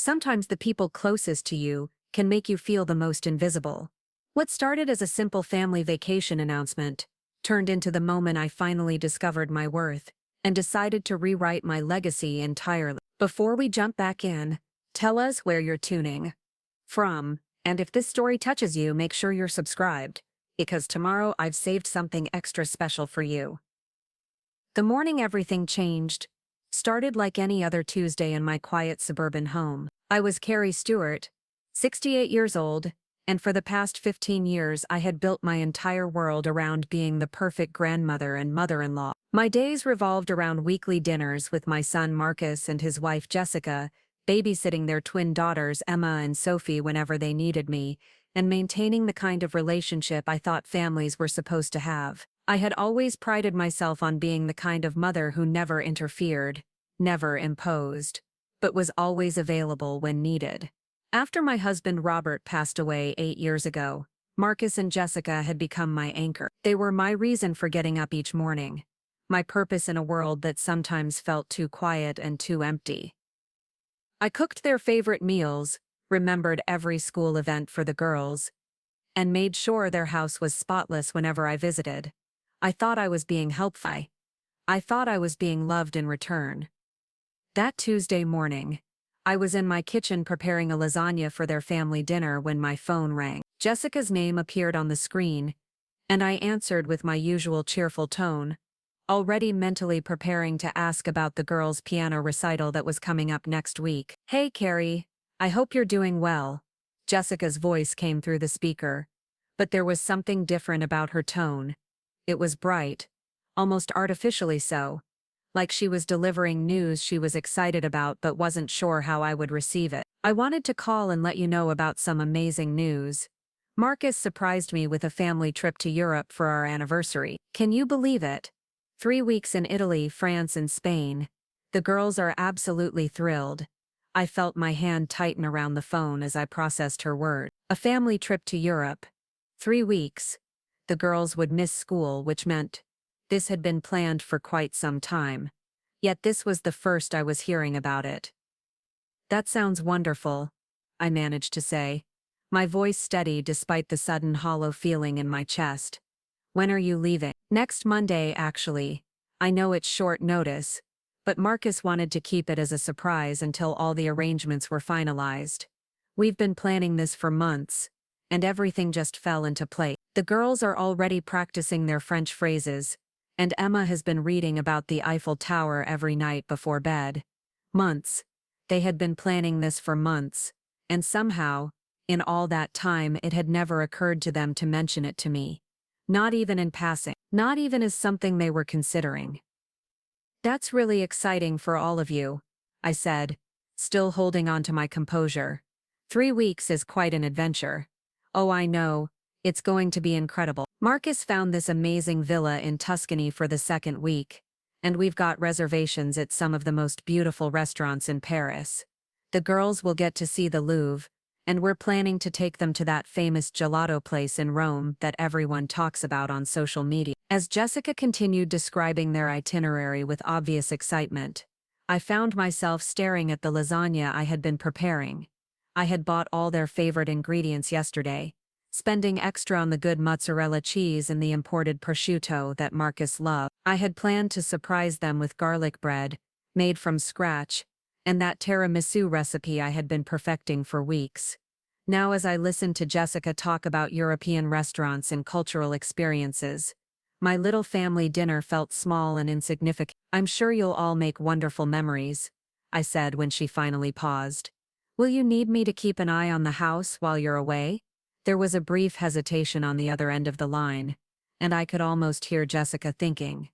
Sometimes the people closest to you can make you feel the most invisible. What started as a simple family vacation announcement turned into the moment I finally discovered my worth and decided to rewrite my legacy entirely. Before we jump back in, tell us where you're tuning from, and if this story touches you, make sure you're subscribed, because tomorrow I've saved something extra special for you. The morning everything changed started like any other Tuesday in my quiet suburban home. I was Carrie Stewart, 68 years old, and for the past 15 years I had built my entire world around being the perfect grandmother and mother-in-law. My days revolved around weekly dinners with my son Marcus and his wife Jessica, babysitting their twin daughters Emma and Sophie whenever they needed me, and maintaining the kind of relationship I thought families were supposed to have. I had always prided myself on being the kind of mother who never interfered, never imposed, but was always available when needed. After my husband Robert passed away 8 years ago, Marcus and Jessica had become my anchor. They were my reason for getting up each morning, my purpose in a world that sometimes felt too quiet and too empty. I cooked their favorite meals, remembered every school event for the girls, and made sure their house was spotless whenever I visited. I thought I was being helpful. I thought I was being loved in return. That Tuesday morning, I was in my kitchen preparing a lasagna for their family dinner when my phone rang. Jessica's name appeared on the screen, and I answered with my usual cheerful tone, already mentally preparing to ask about the girls' piano recital that was coming up next week. "Hey Carrie, I hope you're doing well." Jessica's voice came through the speaker, but there was something different about her tone. It was bright, almost artificially so, like she was delivering news she was excited about but wasn't sure how I would receive it. "I wanted to call and let you know about some amazing news. Marcus surprised me with a family trip to Europe for our anniversary. Can you believe it? 3 weeks in Italy, France, and Spain. The girls are absolutely thrilled." I felt my hand tighten around the phone as I processed her word. A family trip to Europe. 3 weeks. The girls would miss school, which meant this had been planned for quite some time. Yet this was the first I was hearing about it. "That sounds wonderful," I managed to say, my voice steady despite the sudden hollow feeling in my chest. "When are you leaving?" "Next Monday, actually. I know it's short notice, but Marcus wanted to keep it as a surprise until all the arrangements were finalized. We've been planning this for months, and everything just fell into place. The girls are already practicing their French phrases, and Emma has been reading about the Eiffel Tower every night before bed. Months. They had been planning this for months, and somehow, in all that time, it had never occurred to them to mention it to me. Not even in passing. Not even as something they were considering. "That's really exciting for all of you," I said, still holding on to my composure. 3 weeks is quite an adventure." "Oh, I know. It's going to be incredible. Marcus found this amazing villa in Tuscany for the 2nd week, and we've got reservations at some of the most beautiful restaurants in Paris. The girls will get to see the Louvre, and we're planning to take them to that famous gelato place in Rome that everyone talks about on social media." As Jessica continued describing their itinerary with obvious excitement, I found myself staring at the lasagna I had been preparing. I had bought all their favorite ingredients yesterday, spending extra on the good mozzarella cheese and the imported prosciutto that Marcus loved. I had planned to surprise them with garlic bread, made from scratch, and that tiramisu recipe I had been perfecting for weeks. Now as I listened to Jessica talk about European restaurants and cultural experiences, my little family dinner felt small and insignificant. "I'm sure you'll all make wonderful memories," I said when she finally paused. "Will you need me to keep an eye on the house while you're away?" There was a brief hesitation on the other end of the line, and I could almost hear Jessica thinking,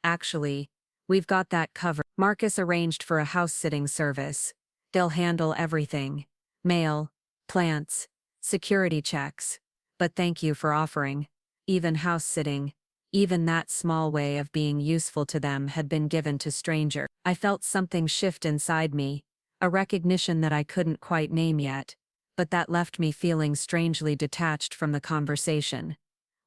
"Actually, we've got that covered. Marcus arranged for a house-sitting service. They'll handle everything. Mail, plants, security checks. But thank you for offering. Even house-sitting, even that small way of being useful to them had been given to stranger." I felt something shift inside me, a recognition that I couldn't quite name yet, but that left me feeling strangely detached from the conversation.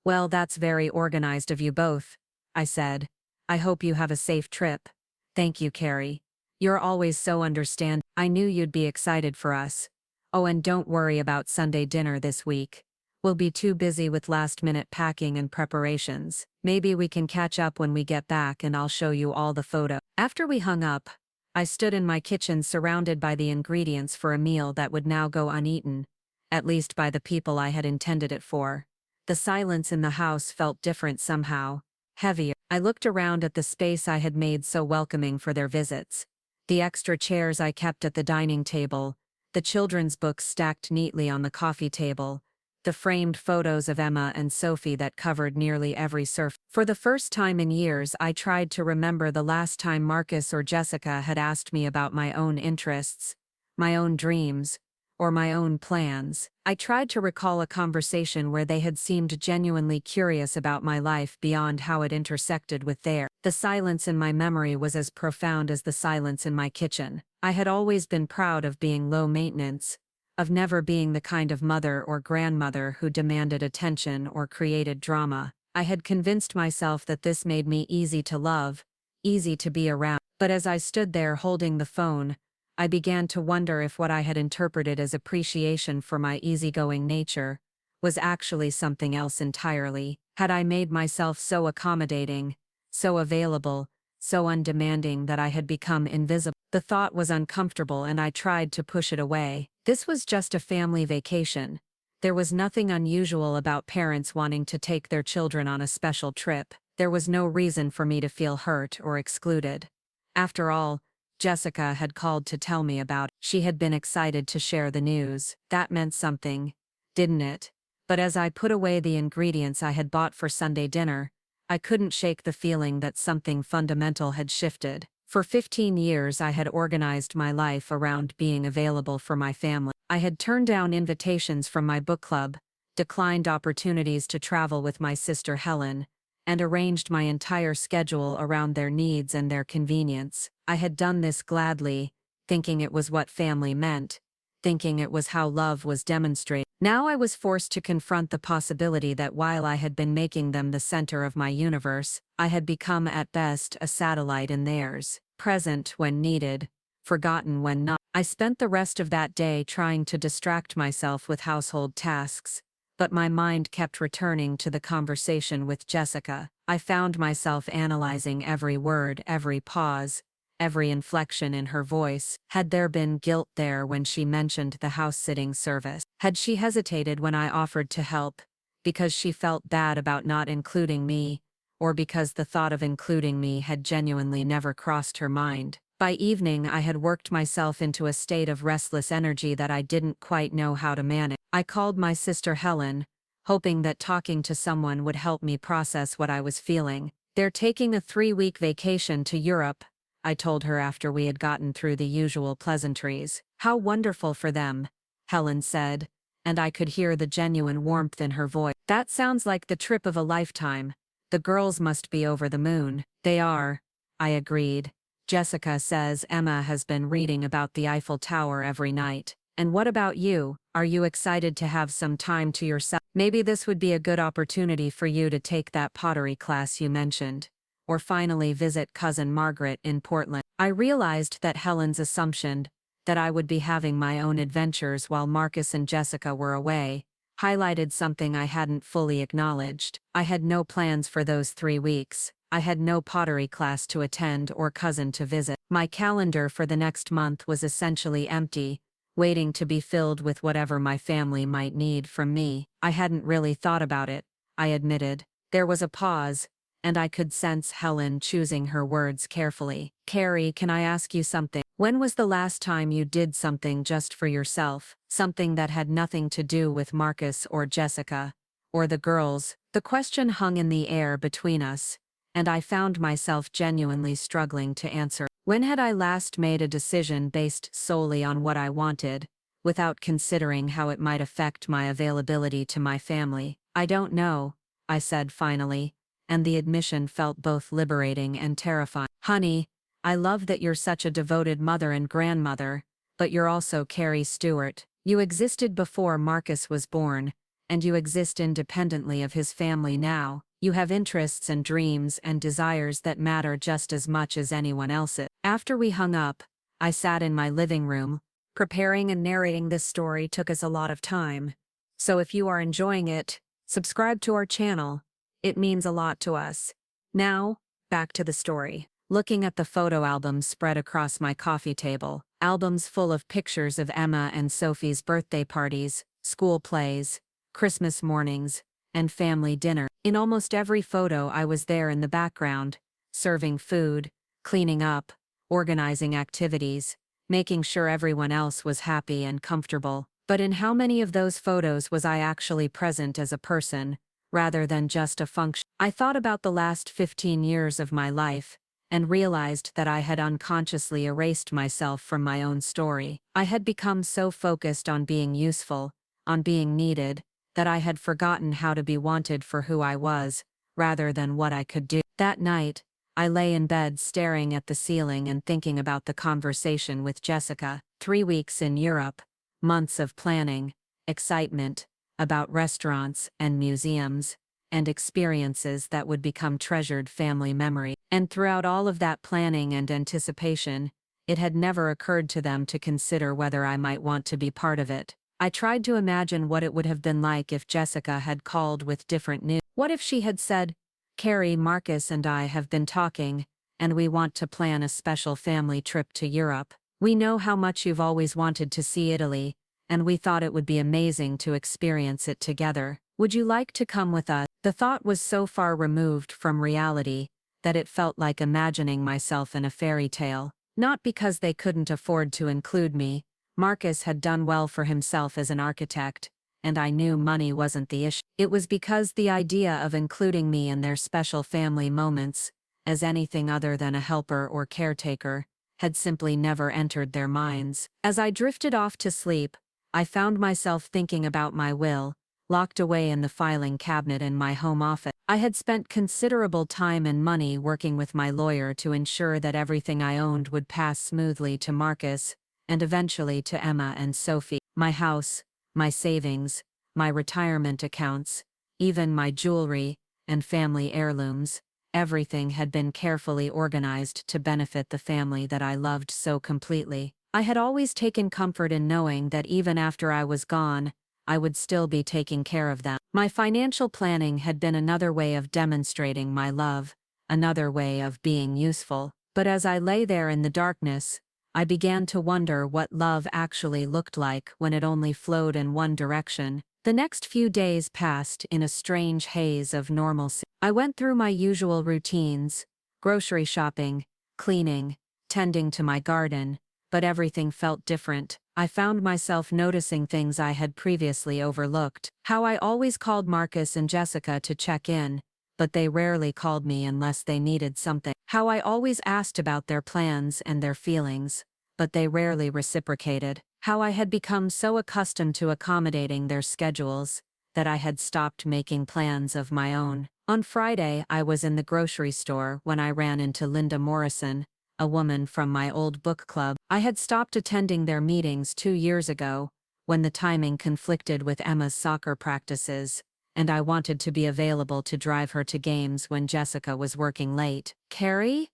"Well, that's very organized of you both," I said. "I hope you have a safe trip." "Thank you, Carrie. You're always so understanding. I knew you'd be excited for us. Oh, and don't worry about Sunday dinner this week. We'll be too busy with last-minute packing and preparations. Maybe we can catch up when we get back and I'll show you all the photos. After we hung up, I stood in my kitchen surrounded by the ingredients for a meal that would now go uneaten, at least by the people I had intended it for. The silence in the house felt different somehow, heavier. I looked around at the space I had made so welcoming for their visits. The extra chairs I kept at the dining table, the children's books stacked neatly on the coffee table, the framed photos of Emma and Sophie that covered nearly every surface. For the first time in years, I tried to remember the last time Marcus or Jessica had asked me about my own interests, my own dreams, or my own plans. I tried to recall a conversation where they had seemed genuinely curious about my life beyond how it intersected with theirs. The silence in my memory was as profound as the silence in my kitchen. I had always been proud of being low maintenance, of never being the kind of mother or grandmother who demanded attention or created drama. I had convinced myself that this made me easy to love, easy to be around. But as I stood there holding the phone, I began to wonder if what I had interpreted as appreciation for my easygoing nature was actually something else entirely. Had I made myself so accommodating, so available, so undemanding that I had become invisible? The thought was uncomfortable and I tried to push it away. This was just a family vacation. There was nothing unusual about parents wanting to take their children on a special trip. There was no reason for me to feel hurt or excluded. After all, Jessica had called to tell me about it. She had been excited to share the news. That meant something, didn't it? But as I put away the ingredients I had bought for Sunday dinner, I couldn't shake the feeling that something fundamental had shifted. For 15 years I had organized my life around being available for my family. I had turned down invitations from my book club, declined opportunities to travel with my sister Helen, and arranged my entire schedule around their needs and their convenience. I had done this gladly, thinking it was what family meant, thinking it was how love was demonstrated. Now I was forced to confront the possibility that while I had been making them the center of my universe, I had become at best a satellite in theirs, present when needed, forgotten when not. I spent the rest of that day trying to distract myself with household tasks, but my mind kept returning to the conversation with Jessica. I found myself analyzing every word, every pause, every inflection in her voice. Had there been guilt there when she mentioned the house-sitting service? Had she hesitated when I offered to help, because she felt bad about not including me, or because the thought of including me had genuinely never crossed her mind? By evening I had worked myself into a state of restless energy that I didn't quite know how to manage. I called my sister Helen, hoping that talking to someone would help me process what I was feeling. "They're taking a 3-week vacation to Europe," I told her after we had gotten through the usual pleasantries. "How wonderful for them," Helen said, and I could hear the genuine warmth in her voice. "That sounds like the trip of a lifetime. The girls must be over the moon." "They are," I agreed. "Jessica says Emma has been reading about the Eiffel Tower every night. And what about you? Are you excited to have some time to yourself? Maybe this would be a good opportunity for you to take that pottery class you mentioned, or finally visit cousin Margaret in Portland." I realized that Helen's assumption that I would be having my own adventures while Marcus and Jessica were away highlighted something I hadn't fully acknowledged. I had no plans for those 3 weeks. I had no pottery class to attend or cousin to visit. My calendar for the next month was essentially empty, waiting to be filled with whatever my family might need from me. I hadn't really thought about it, I admitted. There was a pause, and I could sense Helen choosing her words carefully. "Carrie, can I ask you something? When was the last time you did something just for yourself? Something that had nothing to do with Marcus or Jessica, or the girls?" The question hung in the air between us, and I found myself genuinely struggling to answer. When had I last made a decision based solely on what I wanted, without considering how it might affect my availability to my family? "I don't know," I said finally, and the admission felt both liberating and terrifying. "Honey, I love that you're such a devoted mother and grandmother, but you're also Carrie Stewart. You existed before Marcus was born, and you exist independently of his family now. You have interests and dreams and desires that matter just as much as anyone else's." After we hung up, I sat in my living room. Preparing and narrating this story took us a lot of time. So if you are enjoying it, subscribe to our channel. It means a lot to us. Now, back to the story. Looking at the photo albums spread across my coffee table, albums full of pictures of Emma and Sophie's birthday parties, school plays, Christmas mornings, and family dinner. In almost every photo I was there in the background, serving food, cleaning up, organizing activities, making sure everyone else was happy and comfortable. But in how many of those photos was I actually present as a person, rather than just a function? I thought about the last 15 years of my life, and realized that I had unconsciously erased myself from my own story. I had become so focused on being useful, on being needed, that I had forgotten how to be wanted for who I was, rather than what I could do. That night, I lay in bed staring at the ceiling and thinking about the conversation with Jessica. 3 weeks in Europe, months of planning, excitement, about restaurants and museums, and experiences that would become treasured family memory. And throughout all of that planning and anticipation, it had never occurred to them to consider whether I might want to be part of it. I tried to imagine what it would have been like if Jessica had called with different news. What if she had said, "Carrie, Marcus and I have been talking, and we want to plan a special family trip to Europe. We know how much you've always wanted to see Italy, and we thought it would be amazing to experience it together. Would you like to come with us?" The thought was so far removed from reality that it felt like imagining myself in a fairy tale. Not because they couldn't afford to include me. Marcus had done well for himself as an architect, and I knew money wasn't the issue. It was because the idea of including me in their special family moments, as anything other than a helper or caretaker, had simply never entered their minds. As I drifted off to sleep, I found myself thinking about my will, locked away in the filing cabinet in my home office. I had spent considerable time and money working with my lawyer to ensure that everything I owned would pass smoothly to Marcus, and eventually to Emma and Sophie. My house, my savings, my retirement accounts, even my jewelry and family heirlooms, everything had been carefully organized to benefit the family that I loved so completely. I had always taken comfort in knowing that even after I was gone, I would still be taking care of them. My financial planning had been another way of demonstrating my love, another way of being useful. But as I lay there in the darkness, I began to wonder what love actually looked like when it only flowed in one direction. The next few days passed in a strange haze of normalcy. I went through my usual routines, grocery shopping, cleaning, tending to my garden, but everything felt different. I found myself noticing things I had previously overlooked. How I always called Marcus and Jessica to check in, but they rarely called me unless they needed something. How I always asked about their plans and their feelings, but they rarely reciprocated. How I had become so accustomed to accommodating their schedules that I had stopped making plans of my own. On Friday, I was in the grocery store when I ran into Linda Morrison, a woman from my old book club. I had stopped attending their meetings 2 years ago, when the timing conflicted with Emma's soccer practices, and I wanted to be available to drive her to games when Jessica was working late. "Carrie?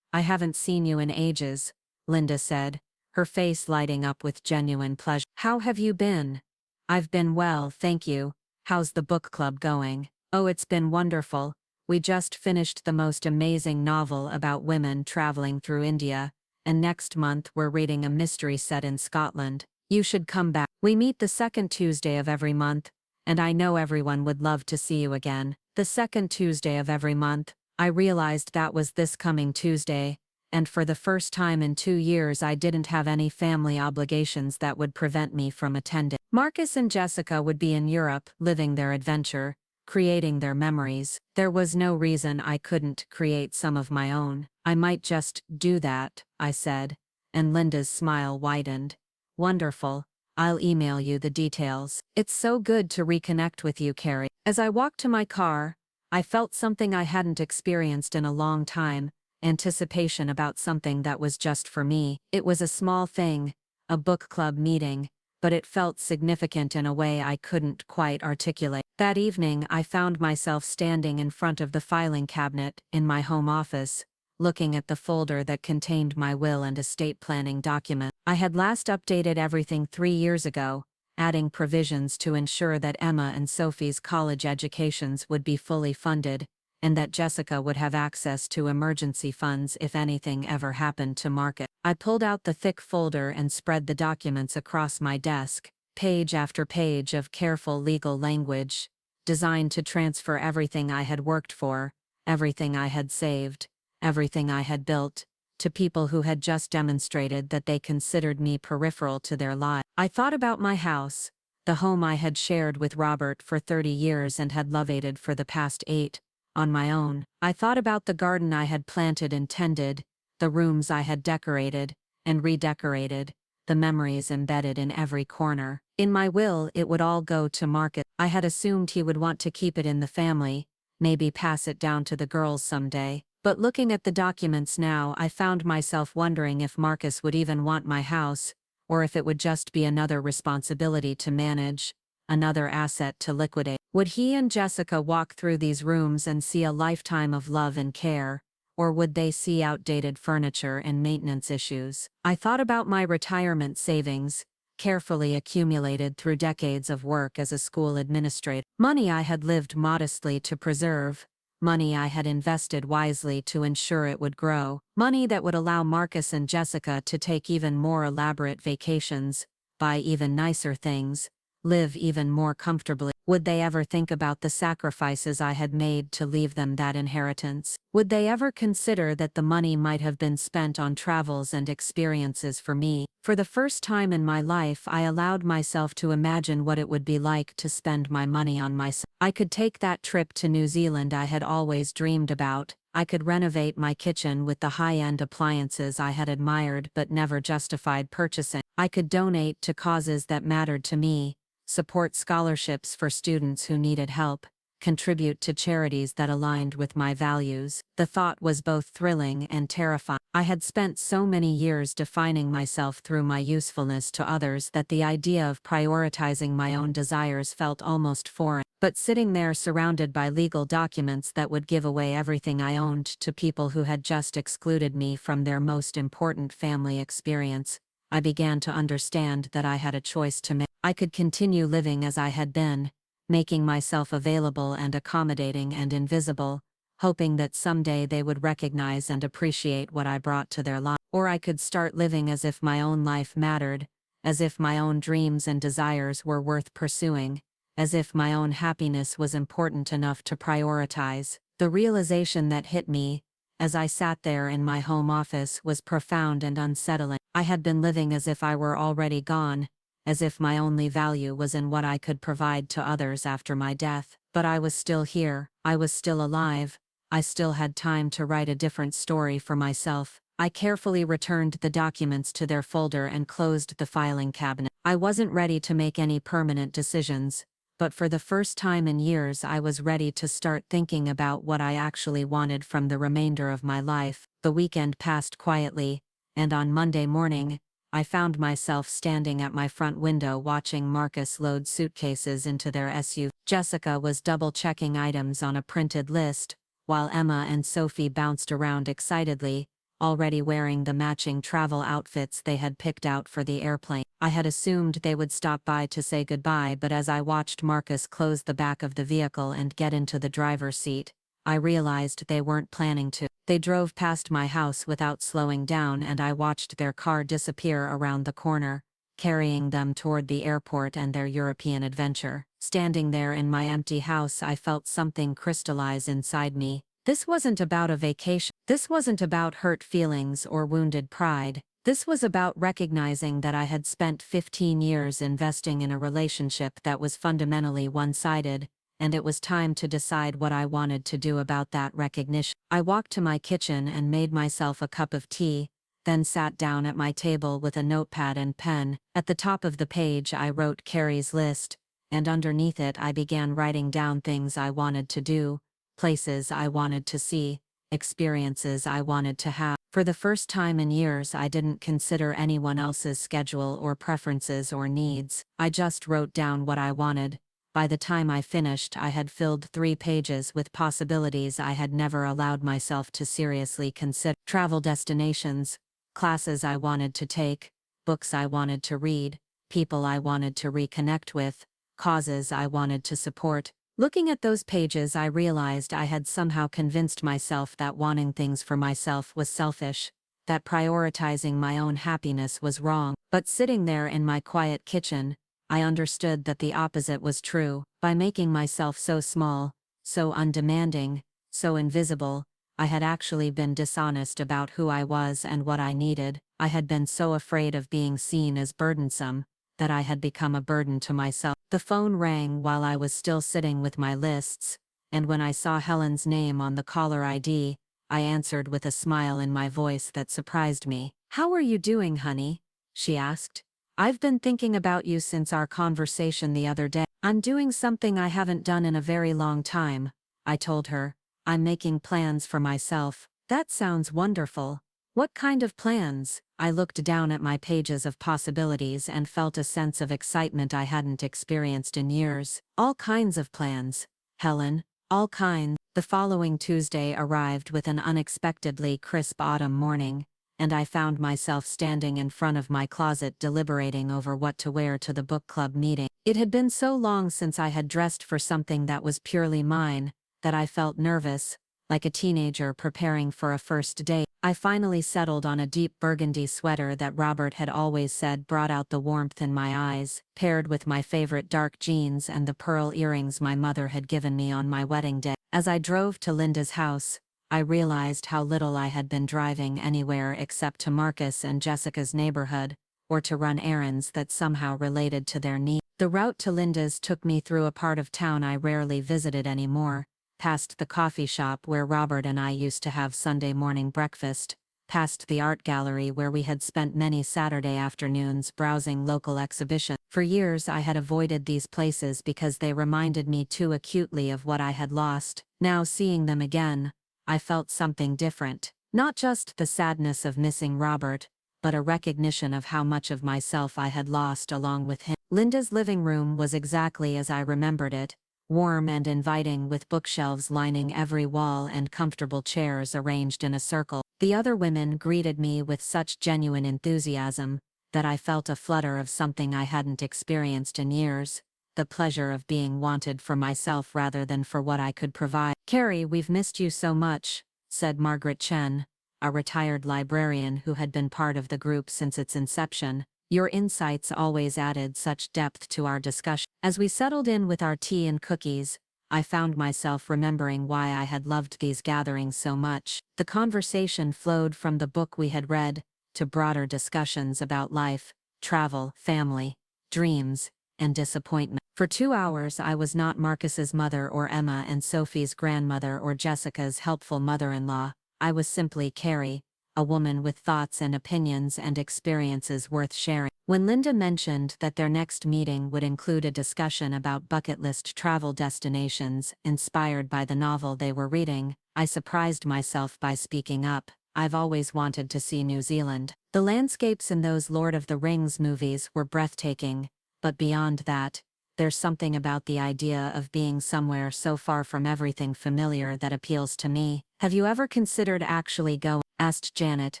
I haven't seen you in ages," Linda said, her face lighting up with genuine pleasure. "How have you been?" "I've been well, thank you. How's the book club going?" "Oh, it's been wonderful. We just finished the most amazing novel about women traveling through India, and next month we're reading a mystery set in Scotland. You should come back. We meet the second Tuesday of every month, and I know everyone would love to see you again." The second Tuesday of every month. I realized that was this coming Tuesday, and for the first time in 2 years I didn't have any family obligations that would prevent me from attending. Marcus and Jessica would be in Europe, living their adventure, creating their memories. There was no reason I couldn't create some of my own. "I might just do that," I said, and Linda's smile widened. "Wonderful. I'll email you the details." "It's so good to reconnect with you, Carrie." As I walked to my car, I felt something I hadn't experienced in a long time, anticipation about something that was just for me. It was a small thing, a book club meeting, but it felt significant in a way I couldn't quite articulate. That evening I found myself standing in front of the filing cabinet in my home office, looking at the folder that contained my will and estate planning document. I had last updated everything 3 years ago, adding provisions to ensure that Emma and Sophie's college educations would be fully funded, and that Jessica would have access to emergency funds if anything ever happened to Marcus. I pulled out the thick folder and spread the documents across my desk, page after page of careful legal language, designed to transfer everything I had worked for, everything I had saved, everything I had built, to people who had just demonstrated that they considered me peripheral to their lives. I thought about my house, the home I had shared with Robert for 30 years and had lovated for the past 8, on my own. I thought about the garden I had planted and tended, the rooms I had decorated and redecorated, the memories embedded in every corner. In my will, it would all go to Marcus. I had assumed he would want to keep it in the family, maybe pass it down to the girls someday. But looking at the documents now, I found myself wondering if Marcus would even want my house, or if it would just be another responsibility to manage, another asset to liquidate. Would he and Jessica walk through these rooms and see a lifetime of love and care, or would they see outdated furniture and maintenance issues? I thought about my retirement savings, carefully accumulated through decades of work as a school administrator. Money I had lived modestly to preserve, money I had invested wisely to ensure it would grow, money that would allow Marcus and Jessica to take even more elaborate vacations, buy even nicer things, live even more comfortably. Would they ever think about the sacrifices I had made to leave them that inheritance? Would they ever consider that the money might have been spent on travels and experiences for me? For the first time in my life, I allowed myself to imagine what it would be like to spend my money on myself. I could take that trip to New Zealand I had always dreamed about. I could renovate my kitchen with the high-end appliances I had admired but never justified purchasing. I could donate to causes that mattered to me, support scholarships for students who needed help, contribute to charities that aligned with my values. The thought was both thrilling and terrifying. I had spent so many years defining myself through my usefulness to others that the idea of prioritizing my own desires felt almost foreign. But sitting there surrounded by legal documents that would give away everything I owned to people who had just excluded me from their most important family experience, I began to understand that I had a choice to make. I could continue living as I had been, making myself available and accommodating and invisible, hoping that someday they would recognize and appreciate what I brought to their life. Or I could start living as if my own life mattered, as if my own dreams and desires were worth pursuing, as if my own happiness was important enough to prioritize. The realization that hit me, as I sat there in my home office, was profound and unsettling. I had been living as if I were already gone, as if my only value was in what I could provide to others after my death. But I was still here, I was still alive, I still had time to write a different story for myself. I carefully returned the documents to their folder and closed the filing cabinet. I wasn't ready to make any permanent decisions, but for the first time in years I was ready to start thinking about what I actually wanted from the remainder of my life. The weekend passed quietly, and on Monday morning, I found myself standing at my front window watching Marcus load suitcases into their SUV. Jessica was double-checking items on a printed list, while Emma and Sophie bounced around excitedly, already wearing the matching travel outfits they had picked out for the airplane. I had assumed they would stop by to say goodbye, but as I watched Marcus close the back of the vehicle and get into the driver's seat, I realized they weren't planning to. They drove past my house without slowing down, and I watched their car disappear around the corner, carrying them toward the airport and their European adventure. Standing there in my empty house, I felt something crystallize inside me. This wasn't about a vacation. This wasn't about hurt feelings or wounded pride. This was about recognizing that I had spent 15 years investing in a relationship that was fundamentally one-sided, and it was time to decide what I wanted to do about that recognition. I walked to my kitchen and made myself a cup of tea, then sat down at my table with a notepad and pen. At the top of the page I wrote Carrie's list, and underneath it I began writing down things I wanted to do, places I wanted to see, experiences I wanted to have. For the first time in years I didn't consider anyone else's schedule or preferences or needs. I just wrote down what I wanted, By the time I finished, I had filled 3 pages with possibilities I had never allowed myself to seriously consider. Travel destinations, classes I wanted to take, books I wanted to read, people I wanted to reconnect with, causes I wanted to support. Looking at those pages, I realized I had somehow convinced myself that wanting things for myself was selfish, that prioritizing my own happiness was wrong. But sitting there in my quiet kitchen, I understood that the opposite was true. By making myself so small, so undemanding, so invisible, I had actually been dishonest about who I was and what I needed. I had been so afraid of being seen as burdensome that I had become a burden to myself. The phone rang while I was still sitting with my lists, and when I saw Helen's name on the caller ID, I answered with a smile in my voice that surprised me. "How are you doing, honey?" she asked. "I've been thinking about you since our conversation the other day." "I'm doing something I haven't done in a very long time," I told her. "I'm making plans for myself." "That sounds wonderful. What kind of plans?" I looked down at my pages of possibilities and felt a sense of excitement I hadn't experienced in years. "All kinds of plans, Helen, all kinds." The following Tuesday arrived with an unexpectedly crisp autumn morning, and I found myself standing in front of my closet deliberating over what to wear to the book club meeting. It had been so long since I had dressed for something that was purely mine, that I felt nervous, like a teenager preparing for a first date. I finally settled on a deep burgundy sweater that Robert had always said brought out the warmth in my eyes, paired with my favorite dark jeans and the pearl earrings my mother had given me on my wedding day. As I drove to Linda's house, I realized how little I had been driving anywhere except to Marcus and Jessica's neighborhood, or to run errands that somehow related to their needs. The route to Linda's took me through a part of town I rarely visited anymore, past the coffee shop where Robert and I used to have Sunday morning breakfast, past the art gallery where we had spent many Saturday afternoons browsing local exhibitions. For years I had avoided these places because they reminded me too acutely of what I had lost. Now seeing them again, I felt something different. Not just the sadness of missing Robert, but a recognition of how much of myself I had lost along with him. Linda's living room was exactly as I remembered it, warm and inviting with bookshelves lining every wall and comfortable chairs arranged in a circle. The other women greeted me with such genuine enthusiasm that I felt a flutter of something I hadn't experienced in years, the pleasure of being wanted for myself rather than for what I could provide. "Carrie, we've missed you so much," said Margaret Chen, a retired librarian who had been part of the group since its inception. "Your insights always added such depth to our discussion." As we settled in with our tea and cookies, I found myself remembering why I had loved these gatherings so much. The conversation flowed from the book we had read, to broader discussions about life, travel, family, dreams, and disappointment. For 2 hours I was not Marcus's mother or Emma and Sophie's grandmother or Jessica's helpful mother-in-law. I was simply Carrie, a woman with thoughts and opinions and experiences worth sharing. When Linda mentioned that their next meeting would include a discussion about bucket list travel destinations inspired by the novel they were reading, I surprised myself by speaking up. "I've always wanted to see New Zealand. The landscapes in those Lord of the Rings movies were breathtaking, but beyond that, there's something about the idea of being somewhere so far from everything familiar that appeals to me." "Have you ever considered actually going?" asked Janet,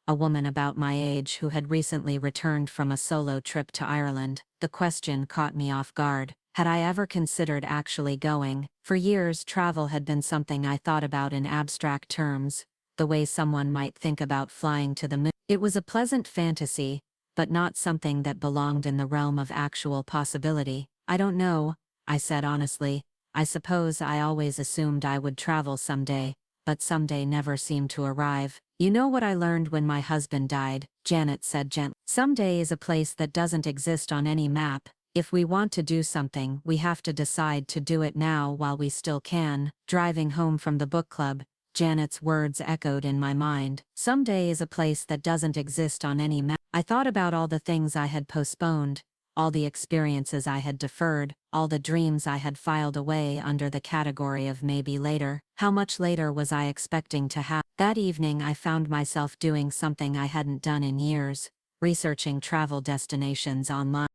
a woman about my age who had recently returned from a solo trip to Ireland. The question caught me off guard. Had I ever considered actually going? For years, travel had been something I thought about in abstract terms, the way someone might think about flying to the moon. It was a pleasant fantasy, but not something that belonged in the realm of actual possibility. "I don't know," I said honestly. "I suppose I always assumed I would travel someday, but someday never seemed to arrive." "You know what I learned when my husband died," Janet said gently. "Someday is a place that doesn't exist on any map. If we want to do something, we have to decide to do it now while we still can." Driving home from the book club, Janet's words echoed in my mind. Someday is a place that doesn't exist on any map. I thought about all the things I had postponed, all the experiences I had deferred, all the dreams I had filed away under the category of maybe later. How much later was I expecting to have? That evening I found myself doing something I hadn't done in years, researching travel destinations online.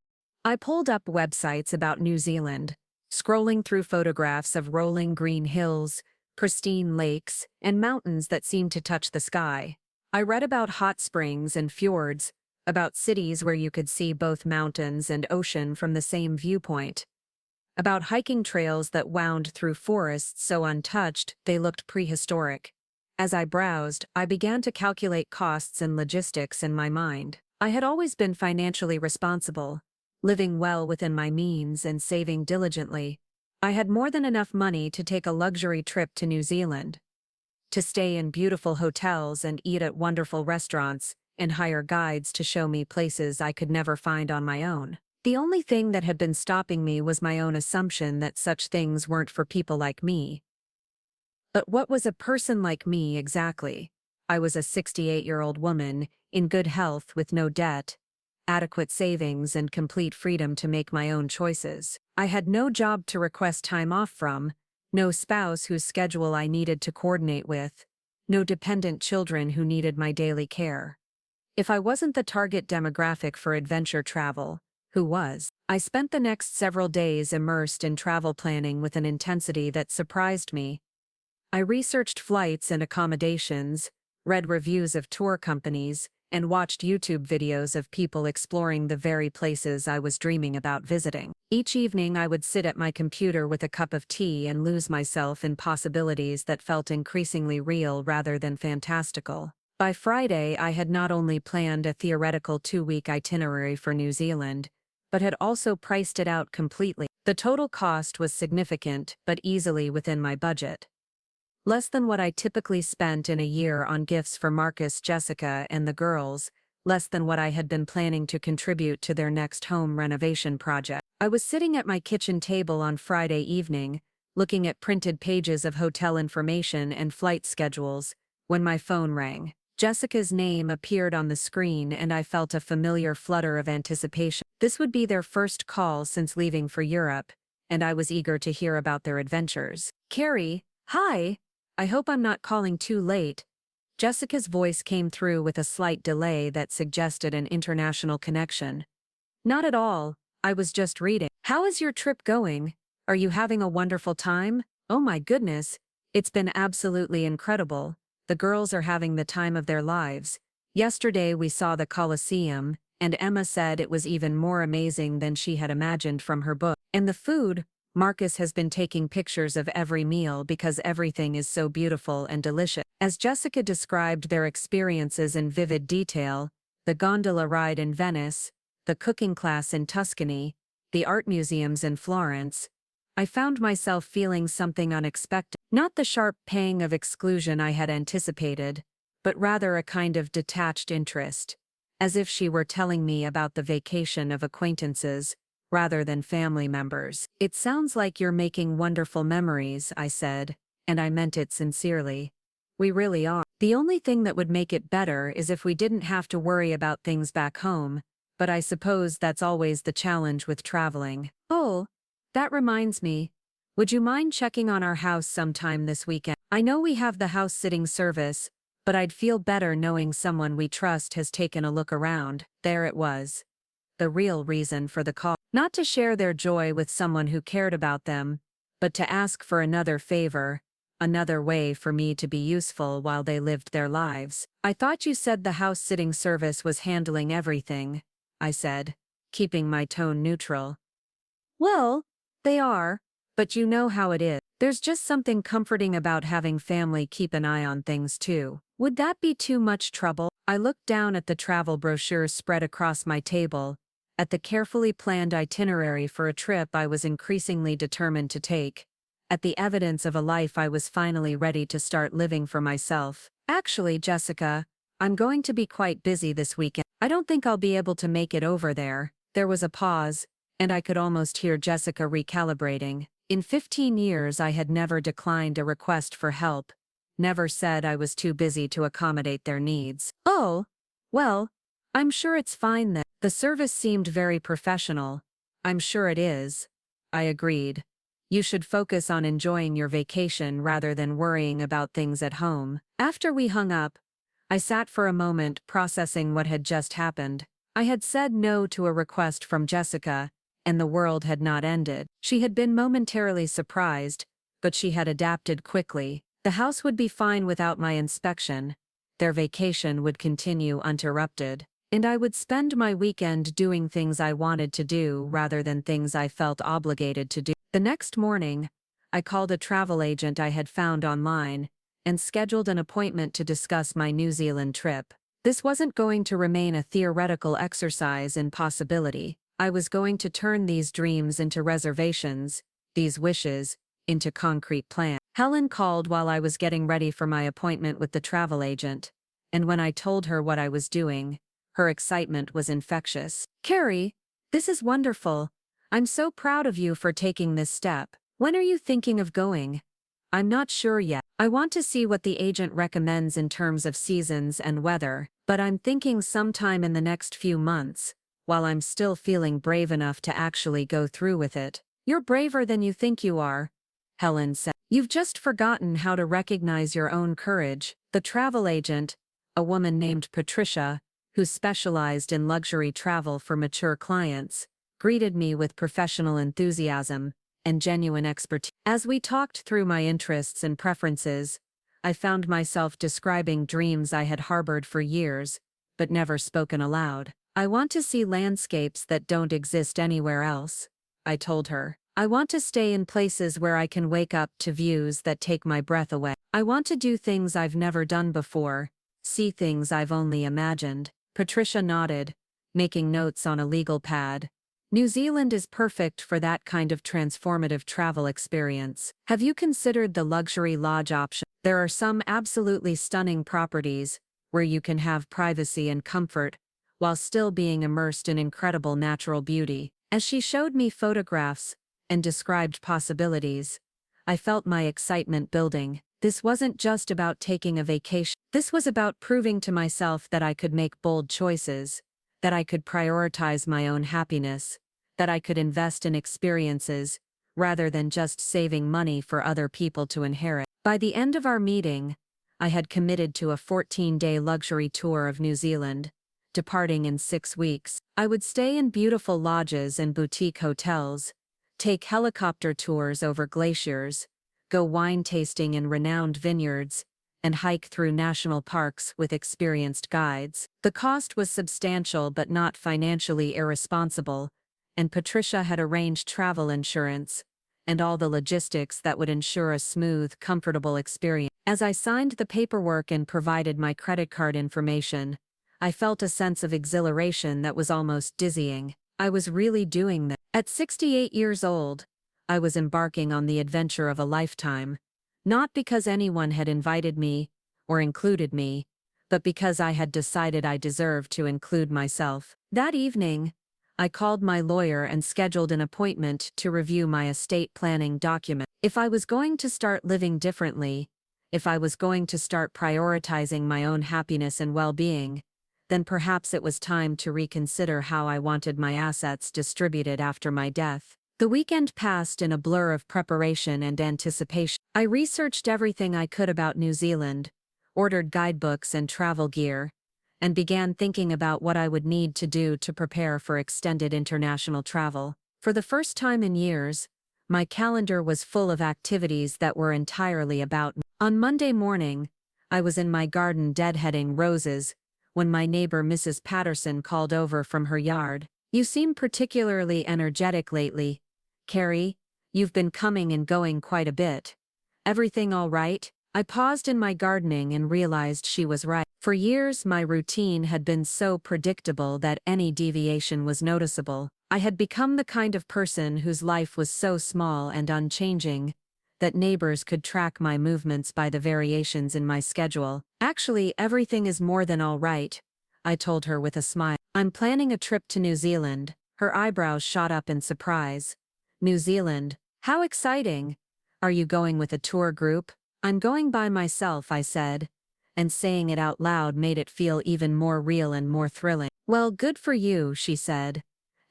I pulled up websites about New Zealand, scrolling through photographs of rolling green hills, pristine lakes, and mountains that seemed to touch the sky. I read about hot springs and fjords, about cities where you could see both mountains and ocean from the same viewpoint, about hiking trails that wound through forests so untouched they looked prehistoric. As I browsed, I began to calculate costs and logistics in my mind. I had always been financially responsible, living well within my means and saving diligently. I had more than enough money to take a luxury trip to New Zealand, to stay in beautiful hotels and eat at wonderful restaurants, and hire guides to show me places I could never find on my own. The only thing that had been stopping me was my own assumption that such things weren't for people like me. But what was a person like me exactly? I was a 68-year-old woman, in good health with no debt, adequate savings and complete freedom to make my own choices. I had no job to request time off from, no spouse whose schedule I needed to coordinate with, no dependent children who needed my daily care. If I wasn't the target demographic for adventure travel, who was? I spent the next several days immersed in travel planning with an intensity that surprised me. I researched flights and accommodations, read reviews of tour companies, and watched YouTube videos of people exploring the very places I was dreaming about visiting. Each evening I would sit at my computer with a cup of tea and lose myself in possibilities that felt increasingly real rather than fantastical. By Friday I had not only planned a theoretical 2-week itinerary for New Zealand, but had also priced it out completely. The total cost was significant, but easily within my budget. Less than what I typically spent in a year on gifts for Marcus, Jessica, and the girls, less than what I had been planning to contribute to their next home renovation project. I was sitting at my kitchen table on Friday evening, looking at printed pages of hotel information and flight schedules, when my phone rang. Jessica's name appeared on the screen and I felt a familiar flutter of anticipation. This would be their first call since leaving for Europe, and I was eager to hear about their adventures. "Carrie, hi! I hope I'm not calling too late." Jessica's voice came through with a slight delay that suggested an international connection. "Not at all, I was just reading." "How is your trip going? Are you having a wonderful time?" "Oh my goodness, it's been absolutely incredible. The girls are having the time of their lives. Yesterday we saw the Colosseum, and Emma said it was even more amazing than she had imagined from her book. And the food, Marcus has been taking pictures of every meal because everything is so beautiful and delicious." As Jessica described their experiences in vivid detail, the gondola ride in Venice, the cooking class in Tuscany, the art museums in Florence, I found myself feeling something unexpected. Not the sharp pang of exclusion I had anticipated, but rather a kind of detached interest, as if she were telling me about the vacation of acquaintances, rather than family members. "It sounds like you're making wonderful memories," I said, and I meant it sincerely. "We really are. The only thing that would make it better is if we didn't have to worry about things back home, but I suppose that's always the challenge with traveling." "Oh, that reminds me. Would you mind checking on our house sometime this weekend? I know we have the house sitting service, but I'd feel better knowing someone we trust has taken a look around." There it was. The real reason for the call. Not to share their joy with someone who cared about them, but to ask for another favor, another way for me to be useful while they lived their lives. "I thought you said the house-sitting service was handling everything," I said, keeping my tone neutral. "Well, they are, but you know how it is. There's just something comforting about having family keep an eye on things too." "Would that be too much trouble?" I looked down at the travel brochures spread across my table, at the carefully planned itinerary for a trip I was increasingly determined to take, at the evidence of a life I was finally ready to start living for myself. "Actually, Jessica, I'm going to be quite busy this weekend. I don't think I'll be able to make it over there." There was a pause, and I could almost hear Jessica recalibrating. In 15 years I had never declined a request for help, never said I was too busy to accommodate their needs. "Oh, well, I'm sure it's fine then." The service seemed very professional. "I'm sure it is," I agreed. "You should focus on enjoying your vacation rather than worrying about things at home." After we hung up, I sat for a moment processing what had just happened. I had said no to a request from Jessica, and the world had not ended. She had been momentarily surprised, but she had adapted quickly. The house would be fine without my inspection. Their vacation would continue uninterrupted, and I would spend my weekend doing things I wanted to do rather than things I felt obligated to do. The next morning, I called a travel agent I had found online and scheduled an appointment to discuss my New Zealand trip. This wasn't going to remain a theoretical exercise in possibility. I was going to turn these dreams into reservations, these wishes into concrete plans. Helen called while I was getting ready for my appointment with the travel agent, and when I told her what I was doing, her excitement was infectious. "Carrie, this is wonderful. I'm so proud of you for taking this step. When are you thinking of going?" "I'm not sure yet. I want to see what the agent recommends in terms of seasons and weather, but I'm thinking sometime in the next few months, while I'm still feeling brave enough to actually go through with it." "You're braver than you think you are," Helen said. "You've just forgotten how to recognize your own courage." The travel agent, a woman named Patricia, who specialized in luxury travel for mature clients, greeted me with professional enthusiasm and genuine expertise. As we talked through my interests and preferences, I found myself describing dreams I had harbored for years, but never spoken aloud. "I want to see landscapes that don't exist anywhere else," I told her. "I want to stay in places where I can wake up to views that take my breath away. I want to do things I've never done before, see things I've only imagined." Patricia nodded, making notes on a legal pad. "New Zealand is perfect for that kind of transformative travel experience. Have you considered the luxury lodge option? There are some absolutely stunning properties where you can have privacy and comfort while still being immersed in incredible natural beauty." As she showed me photographs and described possibilities, I felt my excitement building. This wasn't just about taking a vacation. This was about proving to myself that I could make bold choices, that I could prioritize my own happiness, that I could invest in experiences rather than just saving money for other people to inherit. By the end of our meeting, I had committed to a 14-day luxury tour of New Zealand, departing in 6 weeks. I would stay in beautiful lodges and boutique hotels, take helicopter tours over glaciers, go wine tasting in renowned vineyards, and hike through national parks with experienced guides. The cost was substantial but not financially irresponsible, and Patricia had arranged travel insurance and all the logistics that would ensure a smooth, comfortable experience. As I signed the paperwork and provided my credit card information, I felt a sense of exhilaration that was almost dizzying. I was really doing this. At 68 years old, I was embarking on the adventure of a lifetime, not because anyone had invited me or included me, but because I had decided I deserved to include myself. That evening, I called my lawyer and scheduled an appointment to review my estate planning document. If I was going to start living differently, if I was going to start prioritizing my own happiness and well-being, then perhaps it was time to reconsider how I wanted my assets distributed after my death. The weekend passed in a blur of preparation and anticipation. I researched everything I could about New Zealand, ordered guidebooks and travel gear, and began thinking about what I would need to do to prepare for extended international travel. For the first time in years, my calendar was full of activities that were entirely about me. On Monday morning, I was in my garden deadheading roses when my neighbor Mrs. Patterson called over from her yard. "You seem particularly energetic lately, Carrie. You've been coming and going quite a bit. Everything all right?" I paused in my gardening and realized she was right. For years my routine had been so predictable that any deviation was noticeable. I had become the kind of person whose life was so small and unchanging that neighbors could track my movements by the variations in my schedule. "Actually, everything is more than all right," I told her with a smile. "I'm planning a trip to New Zealand." Her eyebrows shot up in surprise. "New Zealand? How exciting! Are you going with a tour group?" "I'm going by myself," I said, and saying it out loud made it feel even more real and more thrilling. "Well, good for you," she said,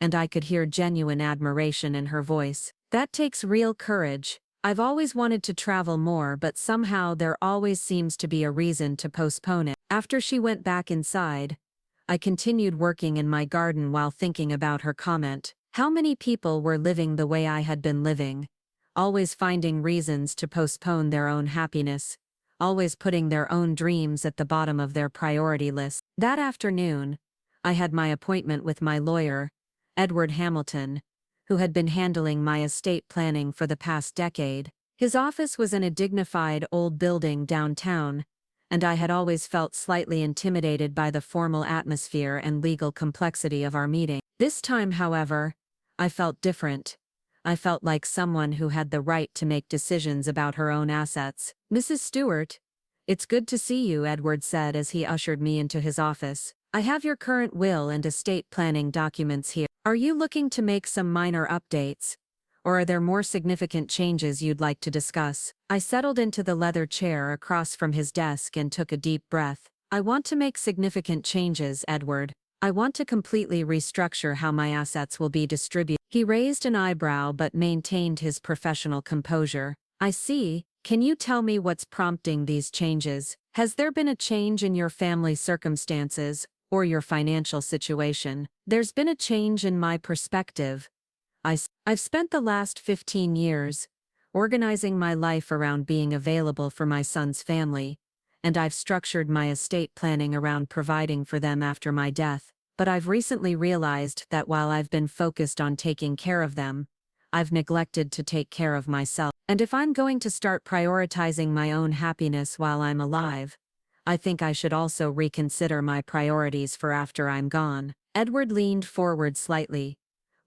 and I could hear genuine admiration in her voice. "That takes real courage. I've always wanted to travel more, but somehow there always seems to be a reason to postpone it." After she went back inside, I continued working in my garden while thinking about her comment. How many people were living the way I had been living, always finding reasons to postpone their own happiness, always putting their own dreams at the bottom of their priority list. That afternoon, I had my appointment with my lawyer, Edward Hamilton, who had been handling my estate planning for the past decade. His office was in a dignified old building downtown, and I had always felt slightly intimidated by the formal atmosphere and legal complexity of our meeting. This time, however, I felt different. I felt like someone who had the right to make decisions about her own assets. "Mrs. Stewart, it's good to see you," Edward said as he ushered me into his office. "I have your current will and estate planning documents here. Are you looking to make some minor updates, or are there more significant changes you'd like to discuss?" I settled into the leather chair across from his desk and took a deep breath. "I want to make significant changes, Edward. I want to completely restructure how my assets will be distributed." He raised an eyebrow but maintained his professional composure. "I see. Can you tell me what's prompting these changes? Has there been a change in your family circumstances or your financial situation?" "There's been a change in my perspective. I've spent the last 15 years organizing my life around being available for my son's family, and I've structured my estate planning around providing for them after my death. But I've recently realized that while I've been focused on taking care of them, I've neglected to take care of myself. And if I'm going to start prioritizing my own happiness while I'm alive, I think I should also reconsider my priorities for after I'm gone." Edward leaned forward slightly.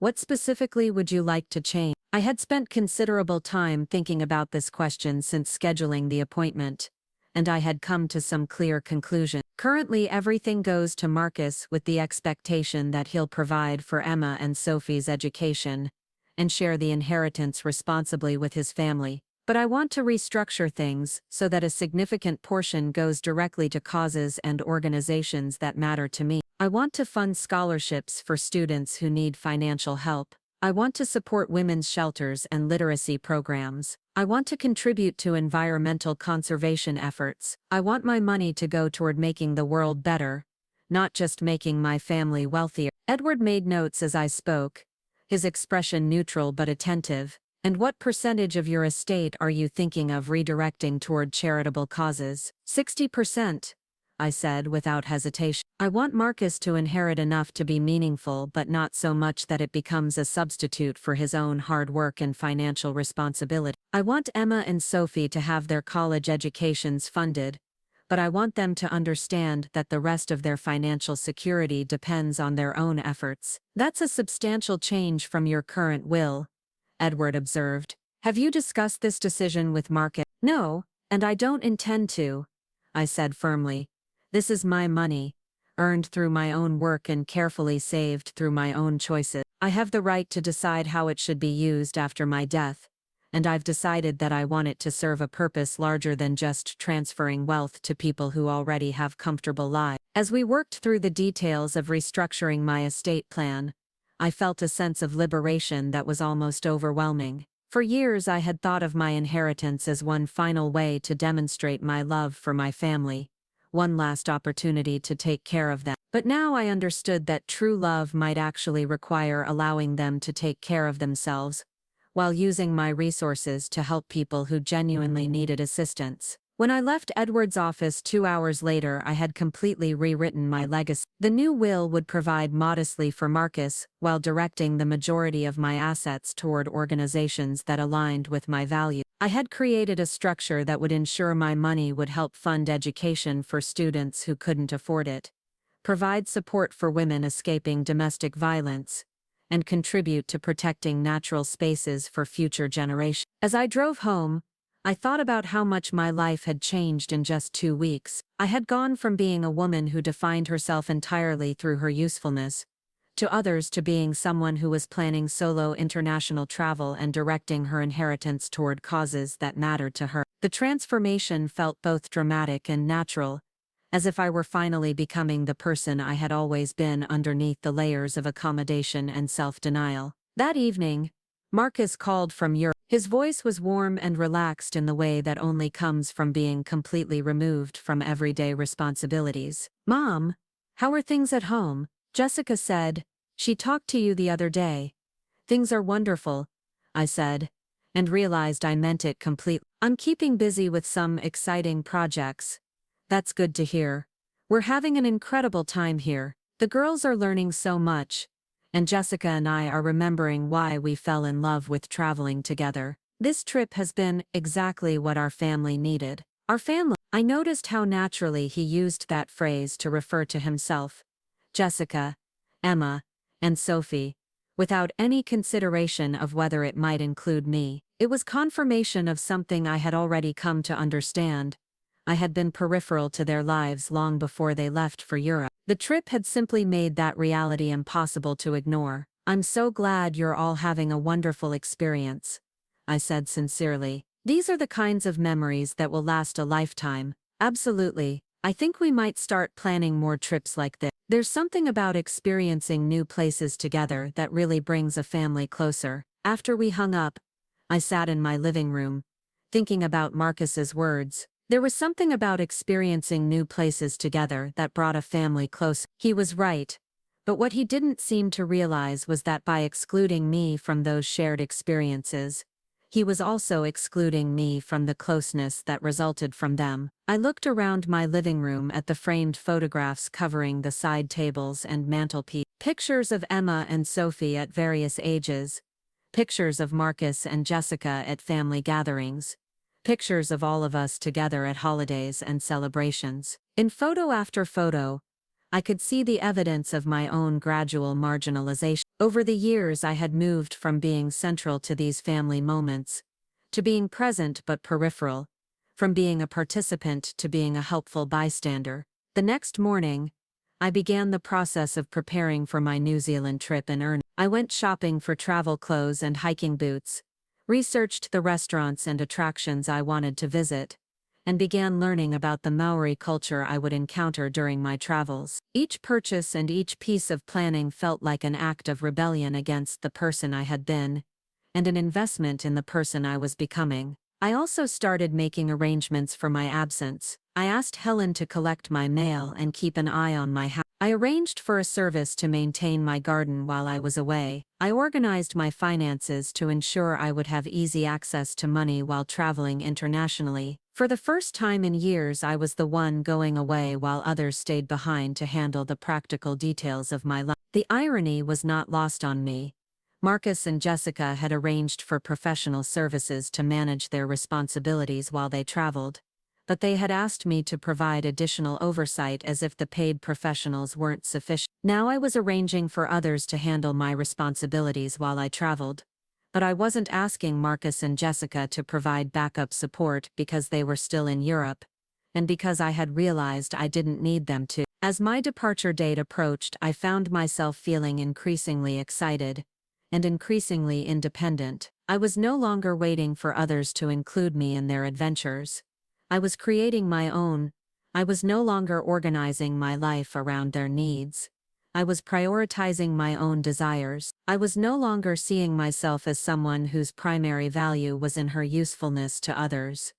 "What specifically would you like to change?" I had spent considerable time thinking about this question since scheduling the appointment, and I had come to some clear conclusion. Currently, everything goes to Marcus with the expectation that he'll provide for Emma and Sophie's education and share the inheritance responsibly with his family. But I want to restructure things so that a significant portion goes directly to causes and organizations that matter to me. I want to fund scholarships for students who need financial help. I want to support women's shelters and literacy programs. I want to contribute to environmental conservation efforts. I want my money to go toward making the world better, not just making my family wealthier." Edward made notes as I spoke, his expression neutral but attentive. "And what percentage of your estate are you thinking of redirecting toward charitable causes?" 60%, I said without hesitation. "I want Marcus to inherit enough to be meaningful but not so much that it becomes a substitute for his own hard work and financial responsibility. I want Emma and Sophie to have their college educations funded, but I want them to understand that the rest of their financial security depends on their own efforts." "That's a substantial change from your current will," Edward observed. "Have you discussed this decision with Marcus?" "No, and I don't intend to," I said firmly. "This is my money, earned through my own work and carefully saved through my own choices. I have the right to decide how it should be used after my death, and I've decided that I want it to serve a purpose larger than just transferring wealth to people who already have comfortable lives." As we worked through the details of restructuring my estate plan, I felt a sense of liberation that was almost overwhelming. For years I had thought of my inheritance as one final way to demonstrate my love for my family, one last opportunity to take care of them. But now I understood that true love might actually require allowing them to take care of themselves, while using my resources to help people who genuinely needed assistance. When I left Edward's office 2 hours later, I had completely rewritten my legacy. The new will would provide modestly for Marcus, while directing the majority of my assets toward organizations that aligned with my values. I had created a structure that would ensure my money would help fund education for students who couldn't afford it, provide support for women escaping domestic violence, and contribute to protecting natural spaces for future generations. As I drove home, I thought about how much my life had changed in just 2 weeks. I had gone from being a woman who defined herself entirely through her usefulness, to others to being someone who was planning solo international travel and directing her inheritance toward causes that mattered to her. The transformation felt both dramatic and natural, as if I were finally becoming the person I had always been underneath the layers of accommodation and self-denial. That evening, Marcus called from Europe. His voice was warm and relaxed in the way that only comes from being completely removed from everyday responsibilities. "Mom, how are things at home?" Jessica said. "She talked to you the other day." Things are wonderful, I said, and realized I meant it completely. I'm keeping busy with some exciting projects. That's good to hear. We're having an incredible time here. The girls are learning so much, and Jessica and I are remembering why we fell in love with traveling together. This trip has been exactly what our family needed. Our family. I noticed how naturally he used that phrase to refer to himself, Jessica, Emma, and Sophie, without any consideration of whether it might include me. It was confirmation of something I had already come to understand. I had been peripheral to their lives long before they left for Europe. The trip had simply made that reality impossible to ignore. I'm so glad you're all having a wonderful experience, I said sincerely. These are the kinds of memories that will last a lifetime. Absolutely. I think we might start planning more trips like this. There's something about experiencing new places together that really brings a family closer. After we hung up, I sat in my living room, thinking about Marcus's words. There was something about experiencing new places together that brought a family close. He was right. But what he didn't seem to realize was that by excluding me from those shared experiences, he was also excluding me from the closeness that resulted from them. I looked around my living room at the framed photographs covering the side tables and mantelpiece. Pictures of Emma and Sophie at various ages. Pictures of Marcus and Jessica at family gatherings. Pictures of all of us together at holidays and celebrations. In photo after photo, I could see the evidence of my own gradual marginalization. Over the years I had moved from being central to these family moments, to being present but peripheral, from being a participant to being a helpful bystander. The next morning, I began the process of preparing for my New Zealand trip in earnest. I went shopping for travel clothes and hiking boots, researched the restaurants and attractions I wanted to visit, and began learning about the Maori culture I would encounter during my travels. Each purchase and each piece of planning felt like an act of rebellion against the person I had been, and an investment in the person I was becoming. I also started making arrangements for my absence. I asked Helen to collect my mail and keep an eye on my house. I arranged for a service to maintain my garden while I was away. I organized my finances to ensure I would have easy access to money while traveling internationally. For the first time in years, I was the one going away while others stayed behind to handle the practical details of my life. The irony was not lost on me. Marcus and Jessica had arranged for professional services to manage their responsibilities while they traveled, but they had asked me to provide additional oversight as if the paid professionals weren't sufficient. Now I was arranging for others to handle my responsibilities while I traveled, but I wasn't asking Marcus and Jessica to provide backup support because they were still in Europe, and because I had realized I didn't need them to. As my departure date approached, I found myself feeling increasingly excited and increasingly independent. I was no longer waiting for others to include me in their adventures. I was creating my own. I was no longer organizing my life around their needs. I was prioritizing my own desires. I was no longer seeing myself as someone whose primary value was in her usefulness to others.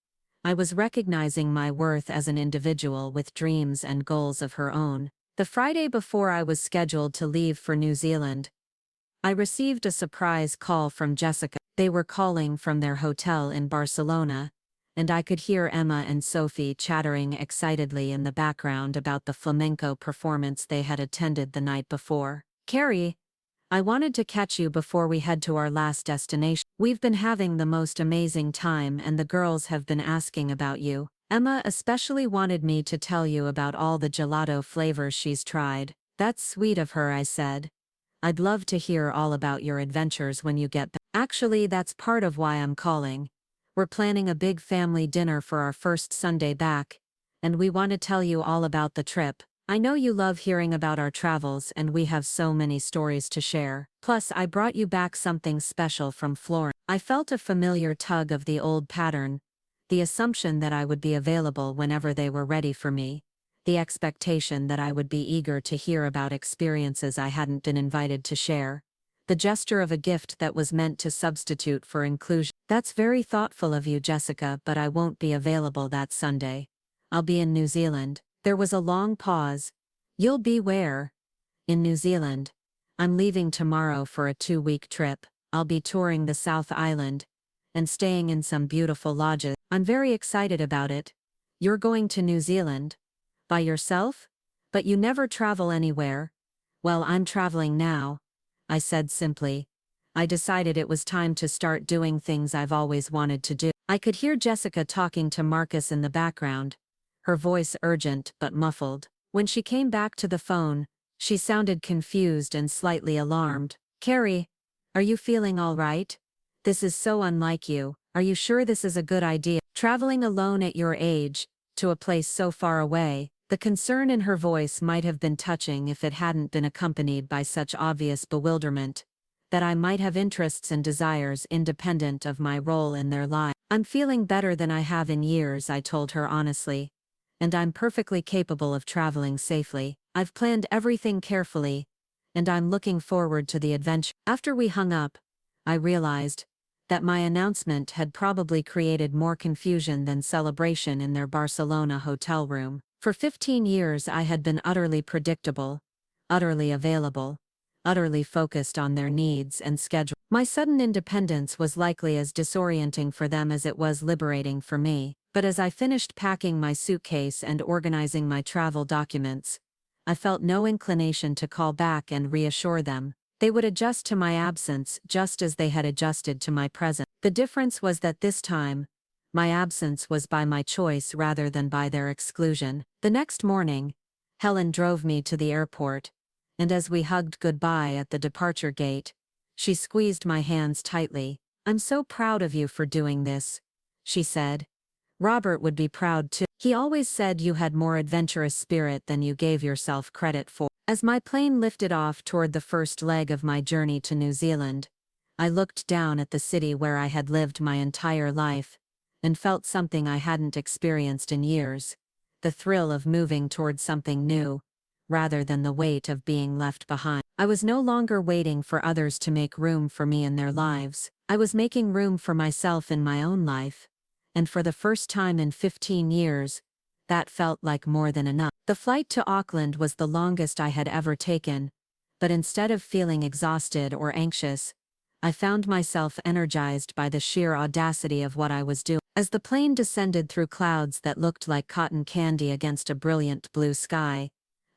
I was recognizing my worth as an individual with dreams and goals of her own. The Friday before I was scheduled to leave for New Zealand, I received a surprise call from Jessica. They were calling from their hotel in Barcelona, and I could hear Emma and Sophie chattering excitedly in the background about the flamenco performance they had attended the night before. "Carrie, I wanted to catch you before we head to our last destination. We've been having the most amazing time and the girls have been asking about you. Emma especially wanted me to tell you about all the gelato flavors she's tried." "That's sweet of her," I said. "I'd love to hear all about your adventures when you get back." "Actually, that's part of why I'm calling. We're planning a big family dinner for our first Sunday back, and we want to tell you all about the trip. I know you love hearing about our travels and we have so many stories to share. Plus, I brought you back something special from Florence." I felt a familiar tug of the old pattern, the assumption that I would be available whenever they were ready for me, the expectation that I would be eager to hear about experiences I hadn't been invited to share, the gesture of a gift that was meant to substitute for inclusion. "That's very thoughtful of you, Jessica, but I won't be available that Sunday. I'll be in New Zealand." There was a long pause. "You'll be where?" "In New Zealand. I'm leaving tomorrow for a 2-week trip." I'll be touring the South Island and staying in some beautiful lodges. I'm very excited about it. You're going to New Zealand? By yourself? But you never travel anywhere. Well, I'm traveling now, I said simply. I decided it was time to start doing things I've always wanted to do. I could hear Jessica talking to Marcus in the background, her voice urgent but muffled. When she came back to the phone, she sounded confused and slightly alarmed. Carrie, are you feeling all right? This is so unlike you. Are you sure this is a good idea? Traveling alone at your age, to a place so far away. The concern in her voice might have been touching if it hadn't been accompanied by such obvious bewilderment that I might have interests and desires independent of my role in their lives. I'm feeling better than I have in years, I told her honestly. And I'm perfectly capable of traveling safely. I've planned everything carefully, and I'm looking forward to the adventure. After we hung up, I realized that my announcement had probably created more confusion than celebration in their Barcelona hotel room. For 15 years I had been utterly predictable, utterly available, utterly focused on their needs and schedule. My sudden independence was likely as disorienting for them as it was liberating for me, but as I finished packing my suitcase and organizing my travel documents, I felt no inclination to call back and reassure them. They would adjust to my absence just as they had adjusted to my presence. The difference was that this time, my absence was by my choice rather than by their exclusion. The next morning, Helen drove me to the airport, and as we hugged goodbye at the departure gate, she squeezed my hands tightly. I'm so proud of you for doing this, she said. Robert would be proud too. He always said you had more adventurous spirit than you gave yourself credit for. As my plane lifted off toward the first leg of my journey to New Zealand, I looked down at the city where I had lived my entire life, and felt something I hadn't experienced in years, the thrill of moving toward something new, rather than the weight of being left behind. I was no longer waiting for others to make room for me in their lives. I was making room for myself in my own life, and for the first time in 15 years, that felt like more than enough. The flight to Auckland was the longest I had ever taken, but instead of feeling exhausted or anxious, I found myself energized by the sheer audacity of what I was doing. As the plane descended through clouds that looked like cotton candy against a brilliant blue sky,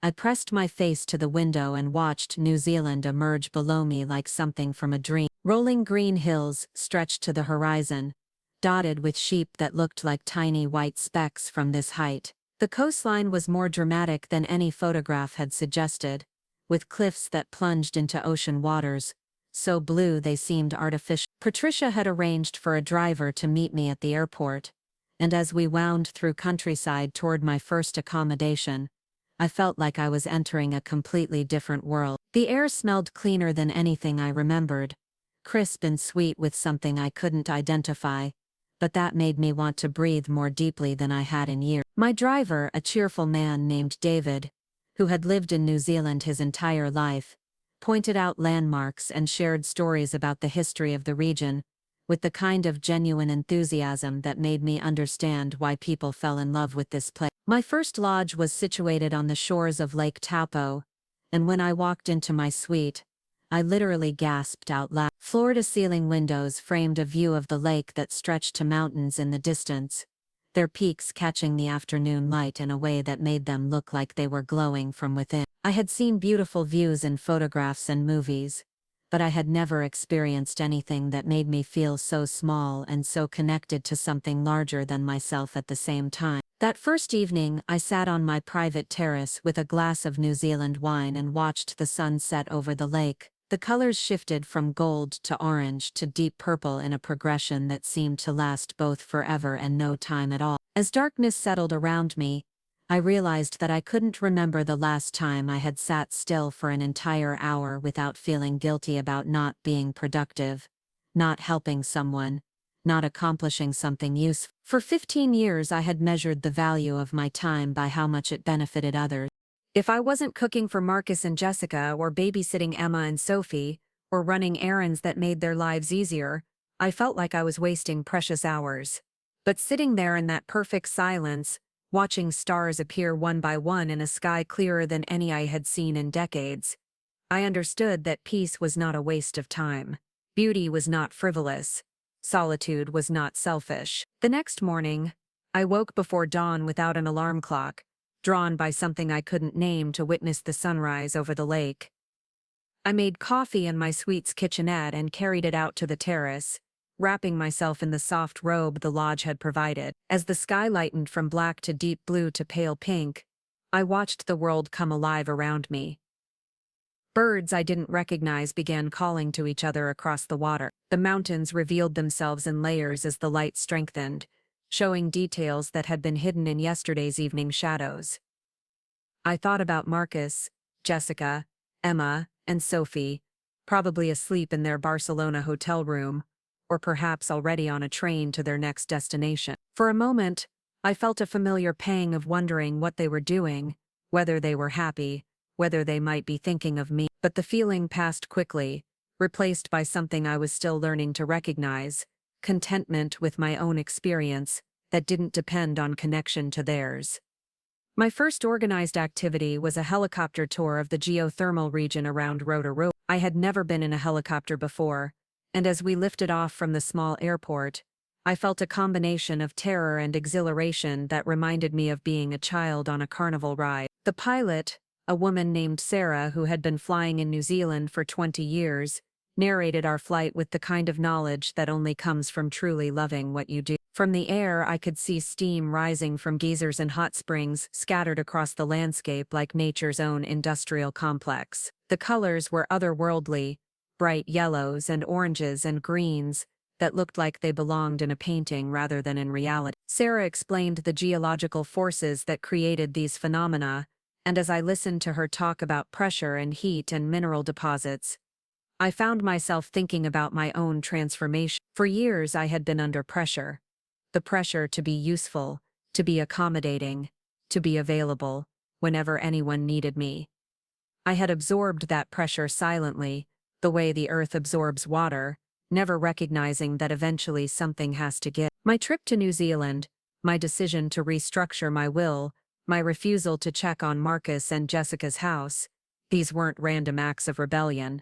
I pressed my face to the window and watched New Zealand emerge below me like something from a dream. Rolling green hills stretched to the horizon, dotted with sheep that looked like tiny white specks from this height. The coastline was more dramatic than any photograph had suggested, with cliffs that plunged into ocean waters, so blue they seemed artificial. Patricia had arranged for a driver to meet me at the airport, and as we wound through countryside toward my first accommodation, I felt like I was entering a completely different world. The air smelled cleaner than anything I remembered, crisp and sweet with something I couldn't identify, but that made me want to breathe more deeply than I had in years. My driver, a cheerful man named David, who had lived in New Zealand his entire life, pointed out landmarks and shared stories about the history of the region, with the kind of genuine enthusiasm that made me understand why people fell in love with this place. My first lodge was situated on the shores of Lake Taupo, and when I walked into my suite, I literally gasped out loud. Floor-to-ceiling windows framed a view of the lake that stretched to mountains in the distance, their peaks catching the afternoon light in a way that made them look like they were glowing from within. I had seen beautiful views in photographs and movies, but I had never experienced anything that made me feel so small and so connected to something larger than myself at the same time. That first evening, I sat on my private terrace with a glass of New Zealand wine and watched the sun set over the lake. The colors shifted from gold to orange to deep purple in a progression that seemed to last both forever and no time at all. As darkness settled around me, I realized that I couldn't remember the last time I had sat still for an entire hour without feeling guilty about not being productive, not helping someone, not accomplishing something useful. For 15 years I had measured the value of my time by how much it benefited others. If I wasn't cooking for Marcus and Jessica or babysitting Emma and Sophie, or running errands that made their lives easier, I felt like I was wasting precious hours. But sitting there in that perfect silence, watching stars appear one by one in a sky clearer than any I had seen in decades, I understood that peace was not a waste of time. Beauty was not frivolous. Solitude was not selfish. The next morning, I woke before dawn without an alarm clock, drawn by something I couldn't name to witness the sunrise over the lake. I made coffee in my suite's kitchenette and carried it out to the terrace, wrapping myself in the soft robe the lodge had provided. As the sky lightened from black to deep blue to pale pink, I watched the world come alive around me. Birds I didn't recognize began calling to each other across the water. The mountains revealed themselves in layers as the light strengthened, showing details that had been hidden in yesterday's evening shadows. I thought about Marcus, Jessica, Emma, and Sophie, probably asleep in their Barcelona hotel room, or perhaps already on a train to their next destination. For a moment, I felt a familiar pang of wondering what they were doing, whether they were happy, whether they might be thinking of me. But the feeling passed quickly, replaced by something I was still learning to recognize: contentment with my own experience that didn't depend on connection to theirs. My first organized activity was a helicopter tour of the geothermal region around Rotorua. I had never been in a helicopter before, and as we lifted off from the small airport, I felt a combination of terror and exhilaration that reminded me of being a child on a carnival ride. The pilot, a woman named Sarah who had been flying in New Zealand for 20 years, narrated our flight with the kind of knowledge that only comes from truly loving what you do. From the air, I could see steam rising from geysers and hot springs scattered across the landscape like nature's own industrial complex. The colors were otherworldly, bright yellows and oranges and greens that looked like they belonged in a painting rather than in reality. Sarah explained the geological forces that created these phenomena, and as I listened to her talk about pressure and heat and mineral deposits, I found myself thinking about my own transformation. For years I had been under pressure. The pressure to be useful, to be accommodating, to be available, whenever anyone needed me. I had absorbed that pressure silently, the way the earth absorbs water, never recognizing that eventually something has to give. My trip to New Zealand, my decision to restructure my will, my refusal to check on Marcus and Jessica's house, these weren't random acts of rebellion.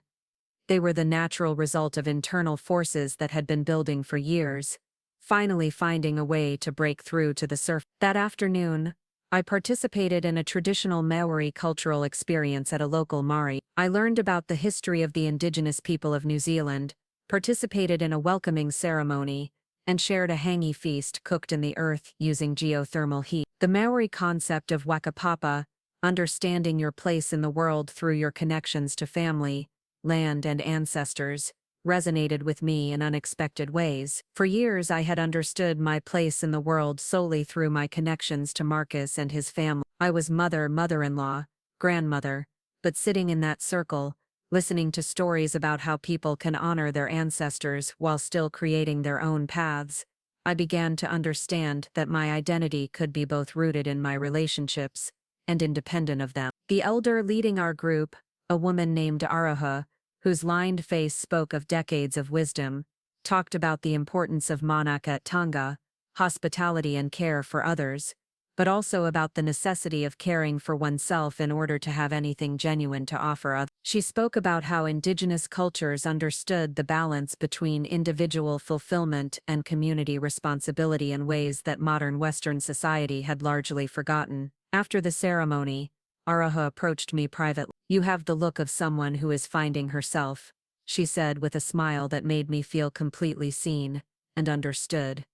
They were the natural result of internal forces that had been building for years, finally finding a way to break through to the surface. That afternoon, I participated in a traditional Maori cultural experience at a local Māori. I learned about the history of the indigenous people of New Zealand, participated in a welcoming ceremony, and shared a hangi feast cooked in the earth using geothermal heat. The Maori concept of wakapapa, understanding your place in the world through your connections to family, land, and ancestors, resonated with me in unexpected ways. For years I had understood my place in the world solely through my connections to Marcus and his family. I was mother, mother-in-law, grandmother, but sitting in that circle, listening to stories about how people can honor their ancestors while still creating their own paths, I began to understand that my identity could be both rooted in my relationships and independent of them. The elder leading our group, a woman named Araha, whose lined face spoke of decades of wisdom, talked about the importance of manakatanga, hospitality and care for others, but also about the necessity of caring for oneself in order to have anything genuine to offer others. She spoke about how indigenous cultures understood the balance between individual fulfillment and community responsibility in ways that modern Western society had largely forgotten. After the ceremony, Araha approached me privately. "You have the look of someone who is finding herself," she said with a smile that made me feel completely seen and understood.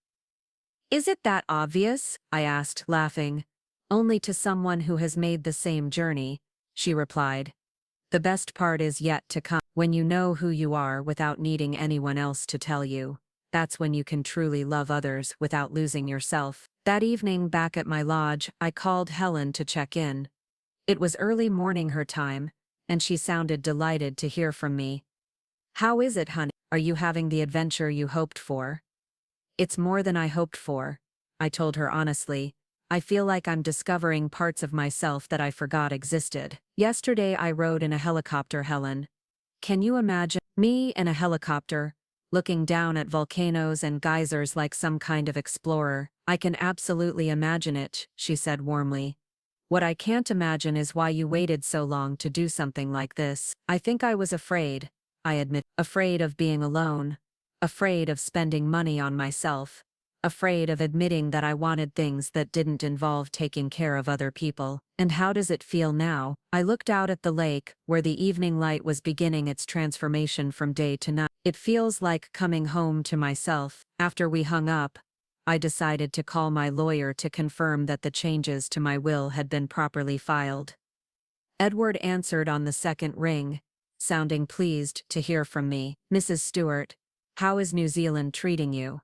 "Is it that obvious?" I asked, laughing. "Only to someone who has made the same journey," she replied. "The best part is yet to come. When you know who you are without needing anyone else to tell you, that's when you can truly love others without losing yourself." That evening back at my lodge, I called Helen to check in. It was early morning her time, and she sounded delighted to hear from me. "How is it, honey? Are you having the adventure you hoped for?" "It's more than I hoped for," I told her honestly. "I feel like I'm discovering parts of myself that I forgot existed." "Yesterday I rode in a helicopter, Helen. Can you imagine me in a helicopter, looking down at volcanoes and geysers like some kind of explorer?" "I can absolutely imagine it," she said warmly. "What I can't imagine is why you waited so long to do something like this." "I think I was afraid," I admit, afraid of being alone, afraid of spending money on myself, afraid of admitting that I wanted things that didn't involve taking care of other people. And how does it feel now? I looked out at the lake, where the evening light was beginning its transformation from day to night. It feels like coming home to myself. After we hung up, I decided to call my lawyer to confirm that the changes to my will had been properly filed. Edward answered on the second ring, sounding pleased to hear from me. "Mrs. Stewart, how is New Zealand treating you?"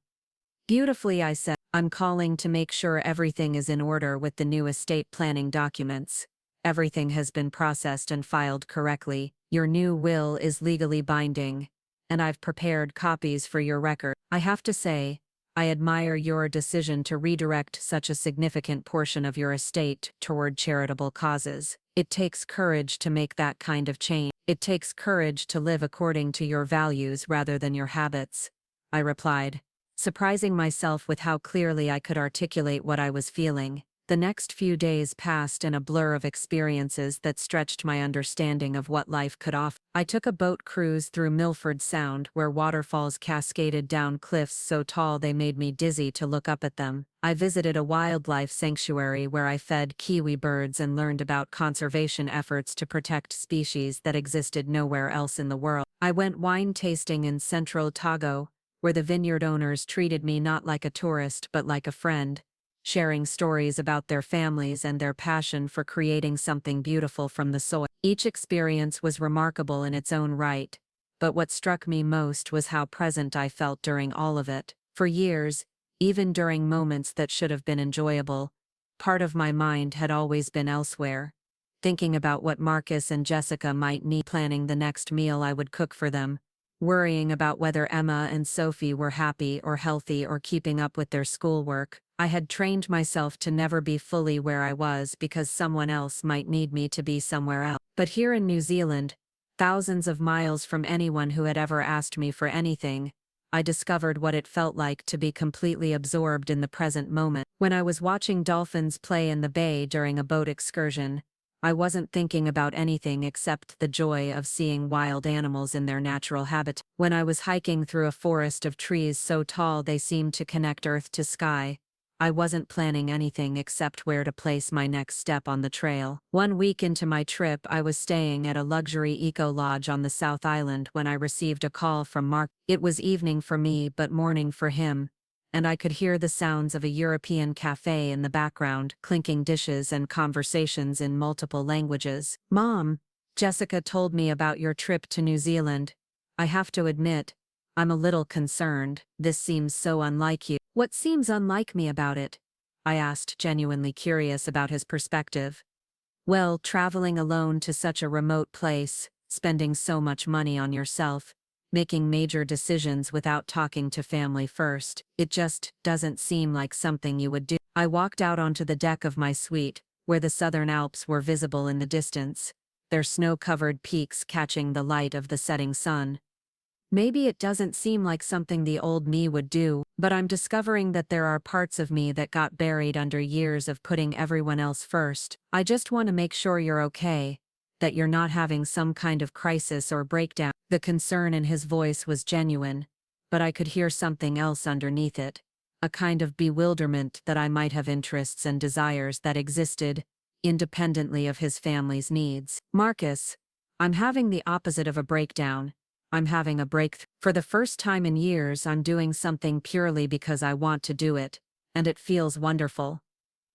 "Beautifully," I said. "I'm calling to make sure everything is in order with the new estate planning documents. Everything has been processed and filed correctly. Your new will is legally binding, and I've prepared copies for your record. I have to say, I admire your decision to redirect such a significant portion of your estate toward charitable causes. It takes courage to make that kind of change. It takes courage to live according to your values rather than your habits," I replied, surprising myself with how clearly I could articulate what I was feeling. The next few days passed in a blur of experiences that stretched my understanding of what life could offer. I took a boat cruise through Milford Sound, where waterfalls cascaded down cliffs so tall they made me dizzy to look up at them. I visited a wildlife sanctuary where I fed kiwi birds and learned about conservation efforts to protect species that existed nowhere else in the world. I went wine tasting in central Otago, where the vineyard owners treated me not like a tourist but like a friend, sharing stories about their families and their passion for creating something beautiful from the soil. Each experience was remarkable in its own right, but what struck me most was how present I felt during all of it. For years, even during moments that should have been enjoyable, part of my mind had always been elsewhere, thinking about what Marcus and Jessica might need, planning the next meal I would cook for them, worrying about whether Emma and Sophie were happy or healthy or keeping up with their schoolwork. I had trained myself to never be fully where I was because someone else might need me to be somewhere else. But here in New Zealand, thousands of miles from anyone who had ever asked me for anything, I discovered what it felt like to be completely absorbed in the present moment. When I was watching dolphins play in the bay during a boat excursion, I wasn't thinking about anything except the joy of seeing wild animals in their natural habitat. When I was hiking through a forest of trees so tall they seemed to connect earth to sky, I wasn't planning anything except where to place my next step on the trail. 1 week into my trip, I was staying at a luxury eco-lodge on the South Island when I received a call from Mark. It was evening for me but morning for him, and I could hear the sounds of a European cafe in the background, clinking dishes and conversations in multiple languages. "Mom, Jessica told me about your trip to New Zealand. I have to admit, I'm a little concerned. This seems so unlike you." "What seems unlike me about it?" I asked, genuinely curious about his perspective. "Well, traveling alone to such a remote place, spending so much money on yourself, making major decisions without talking to family first. It just doesn't seem like something you would do." I walked out onto the deck of my suite, where the Southern Alps were visible in the distance, their snow-covered peaks catching the light of the setting sun. Maybe it doesn't seem like something the old me would do, but I'm discovering that there are parts of me that got buried under years of putting everyone else first. I just want to make sure you're okay, that you're not having some kind of crisis or breakdown. The concern in his voice was genuine, but I could hear something else underneath it, a kind of bewilderment that I might have interests and desires that existed independently of his family's needs. "Marcus, I'm having the opposite of a breakdown. I'm having a breakthrough. For the first time in years, I'm doing something purely because I want to do it, and it feels wonderful.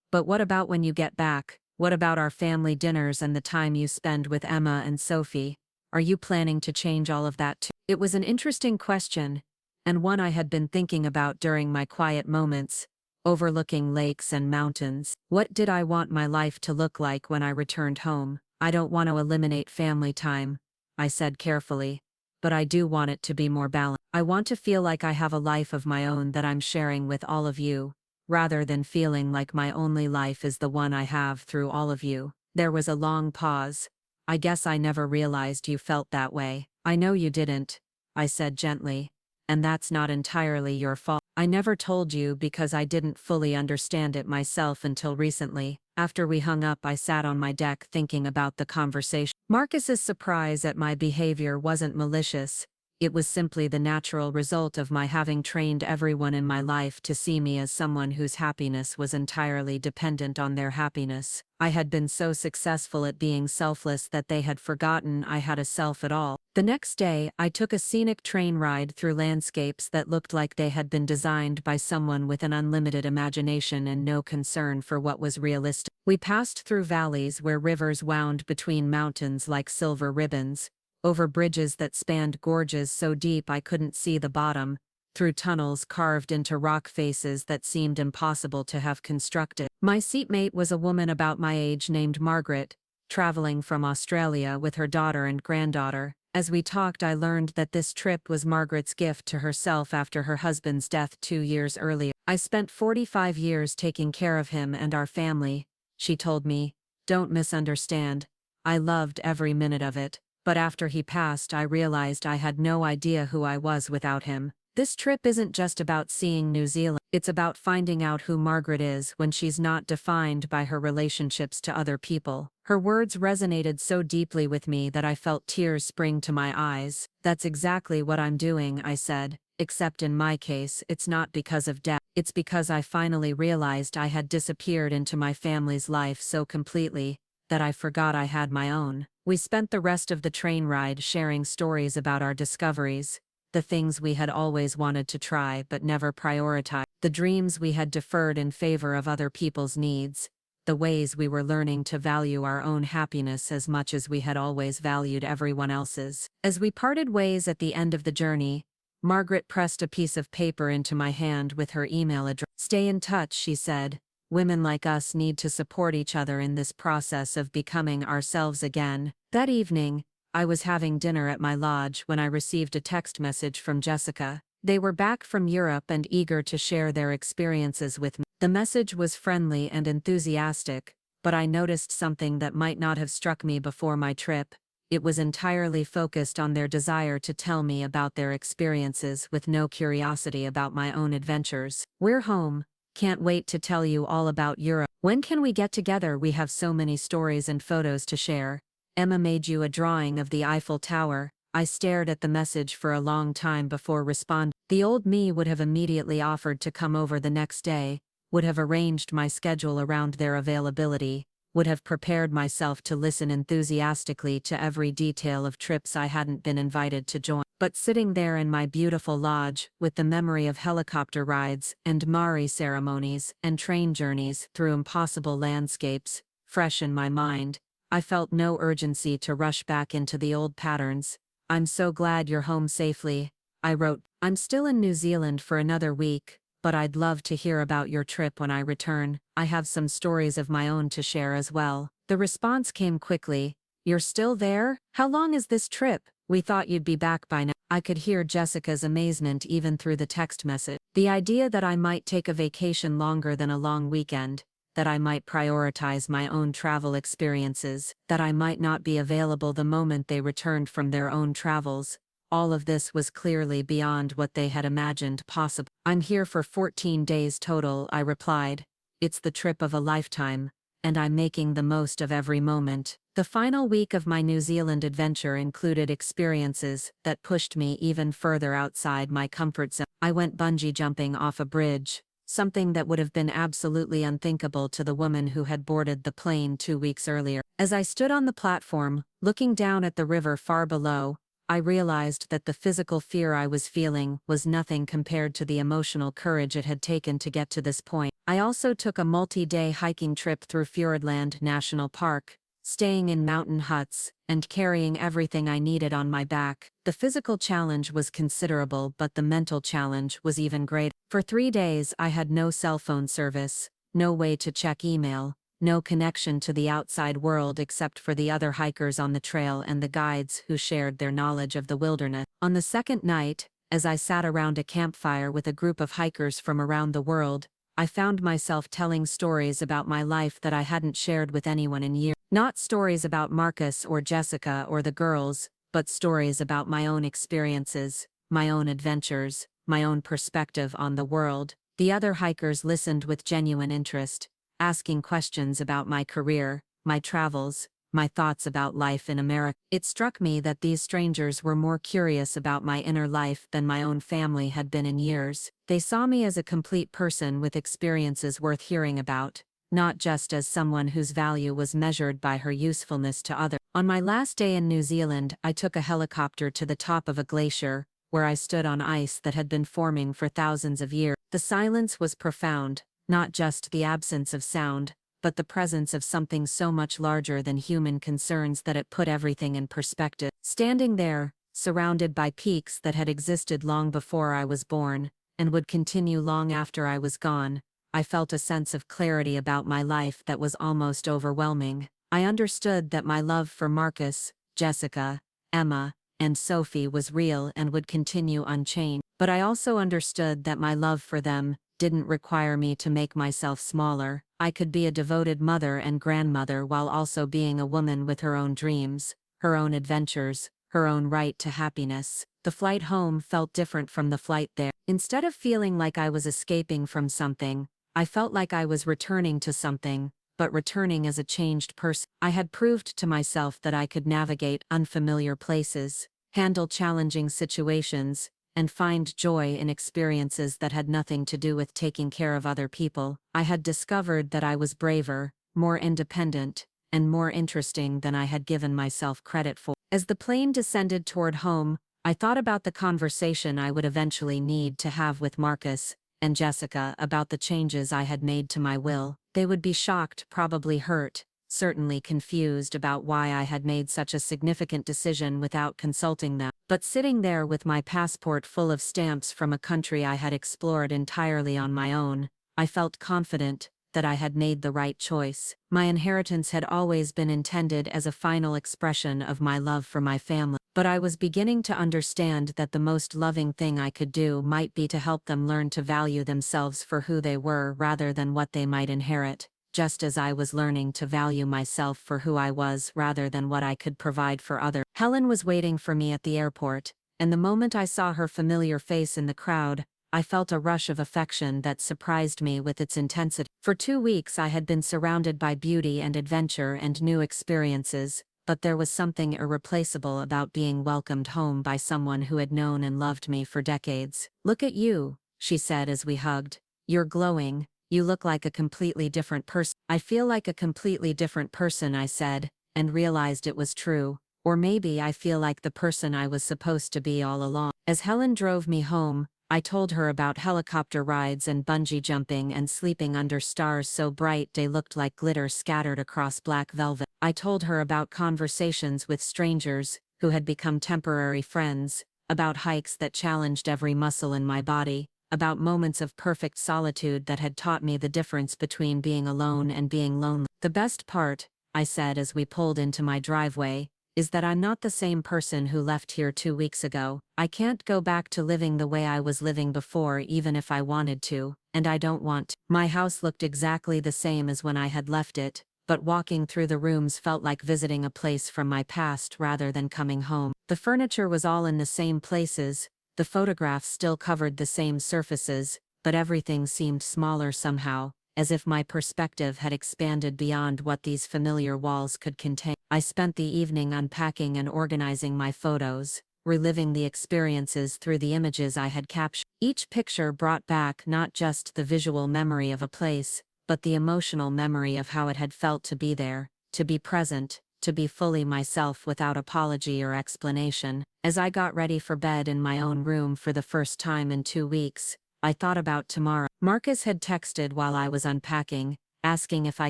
But what about when you get back? What about our family dinners and the time you spend with Emma and Sophie? Are you planning to change all of that too?" It was an interesting question, and one I had been thinking about during my quiet moments, overlooking lakes and mountains. What did I want my life to look like when I returned home? "I don't want to eliminate family time," I said carefully, "but I do want it to be more balanced. I want to feel like I have a life of my own that I'm sharing with all of you, rather than feeling like my only life is the one I have through all of you." There was a long pause. "I guess I never realized you felt that way." "I know you didn't," I said gently, and that's not entirely your fault. I never told you because I didn't fully understand it myself until recently. After we hung up, I sat on my deck thinking about the conversation. Marcus's surprise at my behavior wasn't malicious. It was simply the natural result of my having trained everyone in my life to see me as someone whose happiness was entirely dependent on their happiness. I had been so successful at being selfless that they had forgotten I had a self at all. The next day, I took a scenic train ride through landscapes that looked like they had been designed by someone with an unlimited imagination and no concern for what was realistic. We passed through valleys where rivers wound between mountains like silver ribbons, over bridges that spanned gorges so deep I couldn't see the bottom, through tunnels carved into rock faces that seemed impossible to have constructed. My seatmate was a woman about my age named Margaret, traveling from Australia with her daughter and granddaughter. As we talked, I learned that this trip was Margaret's gift to herself after her husband's death 2 years earlier. I spent 45 years taking care of him and our family, she told me. Don't misunderstand. I loved every minute of it. But after he passed, I realized I had no idea who I was without him. This trip isn't just about seeing New Zealand. It's about finding out who Margaret is when she's not defined by her relationships to other people. Her words resonated so deeply with me that I felt tears spring to my eyes. That's exactly what I'm doing, I said. Except in my case, it's not because of death. It's because I finally realized I had disappeared into my family's life so completely that I forgot I had my own. We spent the rest of the train ride sharing stories about our discoveries, the things we had always wanted to try but never prioritized, the dreams we had deferred in favor of other people's needs, the ways we were learning to value our own happiness as much as we had always valued everyone else's. As we parted ways at the end of the journey, Margaret pressed a piece of paper into my hand with her email address. "Stay in touch," she said. "Women like us need to support each other in this process of becoming ourselves again." That evening, I was having dinner at my lodge when I received a text message from Jessica. They were back from Europe and eager to share their experiences with me. The message was friendly and enthusiastic, but I noticed something that might not have struck me before my trip. It was entirely focused on their desire to tell me about their experiences with no curiosity about my own adventures. "We're home. Can't wait to tell you all about Europe. When can we get together? We have so many stories and photos to share. Emma made you a drawing of the Eiffel Tower." I stared at the message for a long time before responding. The old me would have immediately offered to come over the next day, would have arranged my schedule around their availability, would have prepared myself to listen enthusiastically to every detail of trips I hadn't been invited to join. But sitting there in my beautiful lodge, with the memory of helicopter rides and Maori ceremonies and train journeys through impossible landscapes, fresh in my mind, I felt no urgency to rush back into the old patterns. "I'm so glad you're home safely," I wrote. "I'm still in New Zealand for another week, but I'd love to hear about your trip when I return. I have some stories of my own to share as well." The response came quickly. "You're still there? How long is this trip? We thought you'd be back by now." I could hear Jessica's amazement even through the text message. The idea that I might take a vacation longer than a long weekend, that I might prioritize my own travel experiences, that I might not be available the moment they returned from their own travels, all of this was clearly beyond what they had imagined possible. "I'm here for 14 days total," I replied. "It's the trip of a lifetime, and I'm making the most of every moment." The final week of my New Zealand adventure included experiences that pushed me even further outside my comfort zone. I went bungee jumping off a bridge, something that would have been absolutely unthinkable to the woman who had boarded the plane 2 weeks earlier. As I stood on the platform, looking down at the river far below, I realized that the physical fear I was feeling was nothing compared to the emotional courage it had taken to get to this point. I also took a multi-day hiking trip through Fjordland National Park, staying in mountain huts, and carrying everything I needed on my back. The physical challenge was considerable, but the mental challenge was even greater. For 3 days I had no cell phone service, no way to check email, no connection to the outside world except for the other hikers on the trail and the guides who shared their knowledge of the wilderness. On the second night, as I sat around a campfire with a group of hikers from around the world, I found myself telling stories about my life that I hadn't shared with anyone in years. Not stories about Marcus or Jessica or the girls, but stories about my own experiences, my own adventures, my own perspective on the world. The other hikers listened with genuine interest, asking questions about my career, my travels, my thoughts about life in America. It struck me that these strangers were more curious about my inner life than my own family had been in years. They saw me as a complete person with experiences worth hearing about, not just as someone whose value was measured by her usefulness to others. On my last day in New Zealand, I took a helicopter to the top of a glacier, where I stood on ice that had been forming for thousands of years. The silence was profound, not just the absence of sound, but the presence of something so much larger than human concerns that it put everything in perspective. Standing there, surrounded by peaks that had existed long before I was born, and would continue long after I was gone, I felt a sense of clarity about my life that was almost overwhelming. I understood that my love for Marcus, Jessica, Emma, and Sophie was real and would continue unchanged. But I also understood that my love for them didn't require me to make myself smaller. I could be a devoted mother and grandmother while also being a woman with her own dreams, her own adventures, her own right to happiness. The flight home felt different from the flight there. Instead of feeling like I was escaping from something, I felt like I was returning to something, but returning as a changed person. I had proved to myself that I could navigate unfamiliar places, handle challenging situations, and find joy in experiences that had nothing to do with taking care of other people. I had discovered that I was braver, more independent, and more interesting than I had given myself credit for. As the plane descended toward home, I thought about the conversation I would eventually need to have with Marcus and Jessica about the changes I had made to my will. They would be shocked, probably hurt, certainly confused about why I had made such a significant decision without consulting them. But sitting there with my passport full of stamps from a country I had explored entirely on my own, I felt confident that I had made the right choice. My inheritance had always been intended as a final expression of my love for my family, but I was beginning to understand that the most loving thing I could do might be to help them learn to value themselves for who they were rather than what they might inherit, just as I was learning to value myself for who I was rather than what I could provide for others. Helen was waiting for me at the airport, and the moment I saw her familiar face in the crowd, I felt a rush of affection that surprised me with its intensity. For 2 weeks I had been surrounded by beauty and adventure and new experiences, but there was something irreplaceable about being welcomed home by someone who had known and loved me for decades. "Look at you," she said as we hugged. "You're glowing. You look like a completely different person." "I feel like a completely different person," I said, and realized it was true. Or maybe I feel like the person I was supposed to be all along. As Helen drove me home, I told her about helicopter rides and bungee jumping and sleeping under stars so bright they looked like glitter scattered across black velvet. I told her about conversations with strangers, who had become temporary friends, about hikes that challenged every muscle in my body, about moments of perfect solitude that had taught me the difference between being alone and being lonely. "The best part," I said as we pulled into my driveway, "is that I'm not the same person who left here 2 weeks ago. I can't go back to living the way I was living before even if I wanted to, and I don't want to." My house looked exactly the same as when I had left it, but walking through the rooms felt like visiting a place from my past rather than coming home. The furniture was all in the same places, the photographs still covered the same surfaces, but everything seemed smaller somehow, as if my perspective had expanded beyond what these familiar walls could contain. I spent the evening unpacking and organizing my photos, reliving the experiences through the images I had captured. Each picture brought back not just the visual memory of a place, but the emotional memory of how it had felt to be there, to be present, to be fully myself without apology or explanation. As I got ready for bed in my own room for the first time in 2 weeks, I thought about tomorrow. Marcus had texted while I was unpacking, asking if I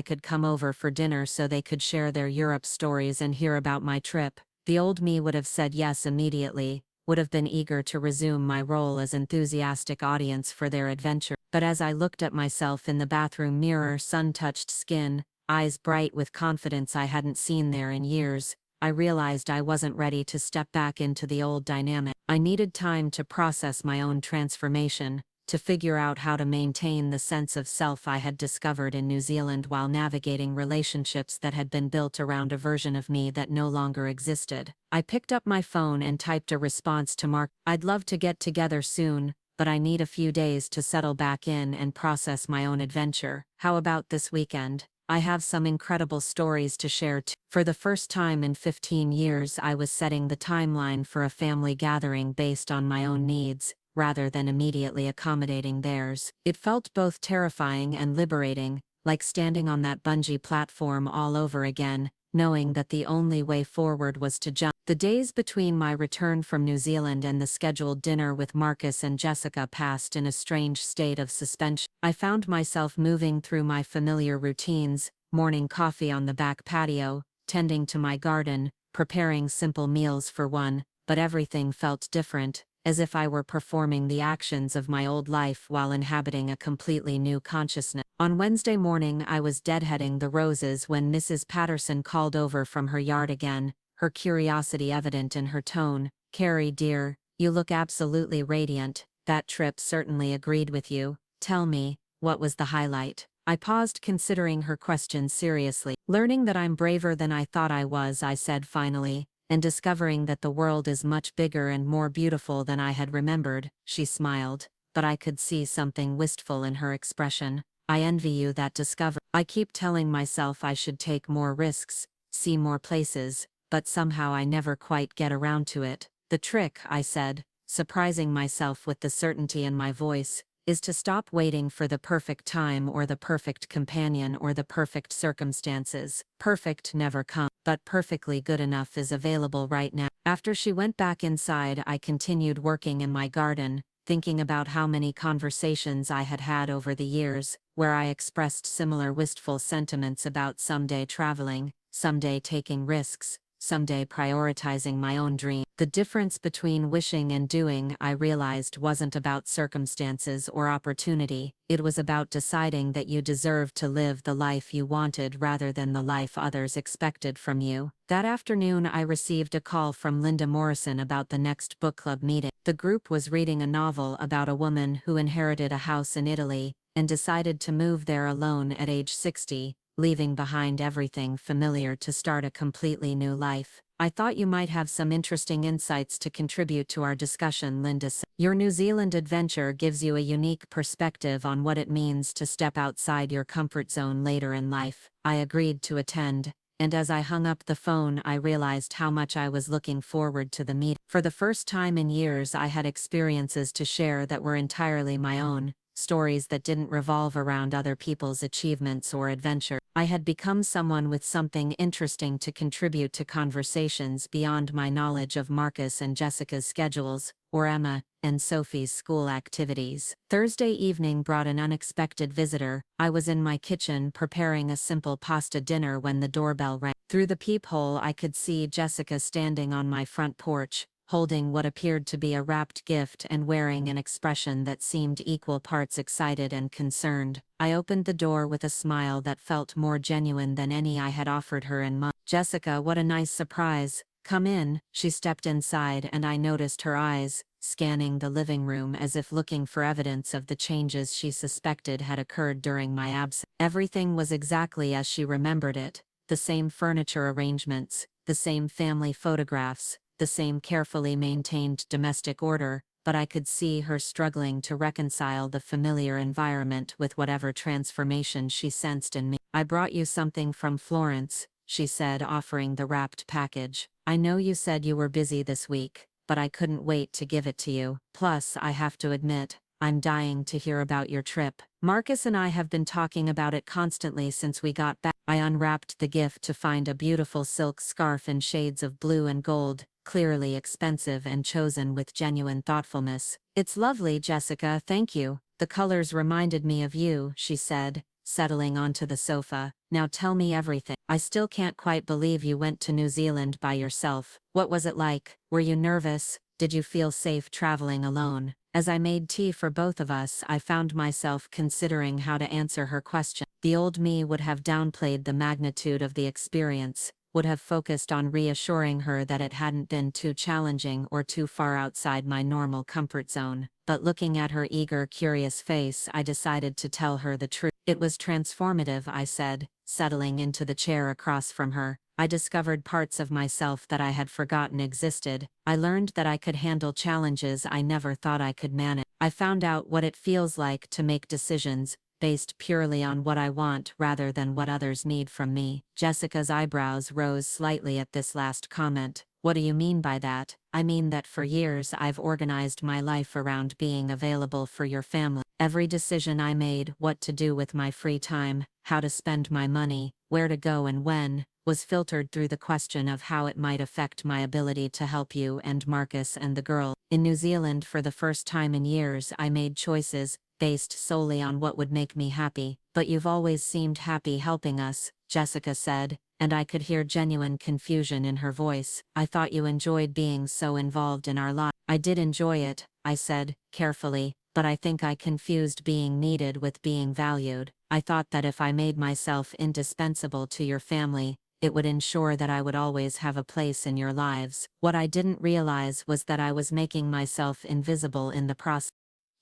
could come over for dinner so they could share their Europe stories and hear about my trip. The old me would have said yes immediately, would have been eager to resume my role as enthusiastic audience for their adventure. But as I looked at myself in the bathroom mirror, sun-touched skin, eyes bright with confidence I hadn't seen there in years, I realized I wasn't ready to step back into the old dynamic. I needed time to process my own transformation, to figure out how to maintain the sense of self I had discovered in New Zealand while navigating relationships that had been built around a version of me that no longer existed. I picked up my phone and typed a response to Mark. I'd love to get together soon, but I need a few days to settle back in and process my own adventure. How about this weekend? I have some incredible stories to share too. For the first time in 15 years, I was setting the timeline for a family gathering based on my own needs, rather than immediately accommodating theirs. It felt both terrifying and liberating, like standing on that bungee platform all over again, knowing that the only way forward was to jump. The days between my return from New Zealand and the scheduled dinner with Marcus and Jessica passed in a strange state of suspension. I found myself moving through my familiar routines, morning coffee on the back patio, tending to my garden, preparing simple meals for one, but everything felt different, as if I were performing the actions of my old life while inhabiting a completely new consciousness. On Wednesday morning, I was deadheading the roses when Mrs. Patterson called over from her yard again, her curiosity evident in her tone. "Carrie, dear, you look absolutely radiant. That trip certainly agreed with you. Tell me, what was the highlight?" I paused, considering her question seriously. "Learning that I'm braver than I thought I was," I said finally, "and discovering that the world is much bigger and more beautiful than I had remembered." She smiled, but I could see something wistful in her expression. "I envy you that discovery. I keep telling myself I should take more risks, see more places, but somehow I never quite get around to it." "The trick," I said, surprising myself with the certainty in my voice, "is to stop waiting for the perfect time or the perfect companion or the perfect circumstances. Perfect never comes, but perfectly good enough is available right now." After she went back inside, I continued working in my garden, thinking about how many conversations I had had over the years, where I expressed similar wistful sentiments about someday traveling, someday taking risks, someday prioritizing my own dream. The difference between wishing and doing, I realized, wasn't about circumstances or opportunity. It was about deciding that you deserved to live the life you wanted rather than the life others expected from you. That afternoon, I received a call from Linda Morrison about the next book club meeting. The group was reading a novel about a woman who inherited a house in Italy and decided to move there alone at age 60. Leaving behind everything familiar to start a completely new life. "I thought you might have some interesting insights to contribute to our discussion," Linda said. "Your New Zealand adventure gives you a unique perspective on what it means to step outside your comfort zone later in life." I agreed to attend, and as I hung up the phone, I realized how much I was looking forward to the meeting. For the first time in years, I had experiences to share that were entirely my own. Stories that didn't revolve around other people's achievements or adventure. I had become someone with something interesting to contribute to conversations beyond my knowledge of Marcus and Jessica's schedules, or Emma and Sophie's school activities. Thursday evening brought an unexpected visitor. I was in my kitchen preparing a simple pasta dinner when the doorbell rang. Through the peephole, I could see Jessica standing on my front porch, holding what appeared to be a wrapped gift and wearing an expression that seemed equal parts excited and concerned. I opened the door with a smile that felt more genuine than any I had offered her in months. "Jessica, what a nice surprise. Come in." She stepped inside and I noticed her eyes, scanning the living room as if looking for evidence of the changes she suspected had occurred during my absence. Everything was exactly as she remembered it. The same furniture arrangements, the same family photographs, the same carefully maintained domestic order, but I could see her struggling to reconcile the familiar environment with whatever transformation she sensed in me. "I brought you something from Florence," she said, offering the wrapped package. "I know you said you were busy this week, but I couldn't wait to give it to you. Plus, I have to admit, I'm dying to hear about your trip. Marcus and I have been talking about it constantly since we got back." I unwrapped the gift to find a beautiful silk scarf in shades of blue and gold, clearly expensive and chosen with genuine thoughtfulness. "It's lovely, Jessica, thank you. The colors reminded me of you," she said, settling onto the sofa. "Now tell me everything. I still can't quite believe you went to New Zealand by yourself. What was it like? Were you nervous? Did you feel safe traveling alone?" As I made tea for both of us, I found myself considering how to answer her question. The old me would have downplayed the magnitude of the experience, would have focused on reassuring her that it hadn't been too challenging or too far outside my normal comfort zone. But looking at her eager, curious face, I decided to tell her the truth. It was transformative, I said, settling into the chair across from her. I discovered parts of myself that I had forgotten existed. I learned that I could handle challenges I never thought I could manage. I found out what it feels like to make decisions based purely on what I want rather than what others need from me. Jessica's eyebrows rose slightly at this last comment. What do you mean by that? I mean that for years I've organized my life around being available for your family. Every decision I made, what to do with my free time, how to spend my money, where to go and when, was filtered through the question of how it might affect my ability to help you and Marcus and the girl. In New Zealand, for the first time in years, I made choices based solely on what would make me happy. But you've always seemed happy helping us, Jessica said, and I could hear genuine confusion in her voice. I thought you enjoyed being so involved in our lives. I did enjoy it, I said, carefully, but I think I confused being needed with being valued. I thought that if I made myself indispensable to your family, it would ensure that I would always have a place in your lives. What I didn't realize was that I was making myself invisible in the process.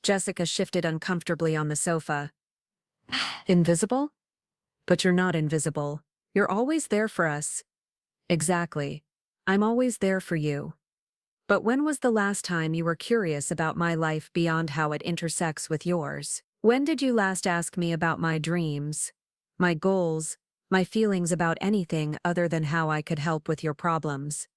Jessica shifted uncomfortably on the sofa. Invisible? But you're not invisible. You're always there for us. Exactly. I'm always there for you. But when was the last time you were curious about my life beyond how it intersects with yours? When did you last ask me about my dreams, my goals, my feelings about anything other than how I could help with your problems?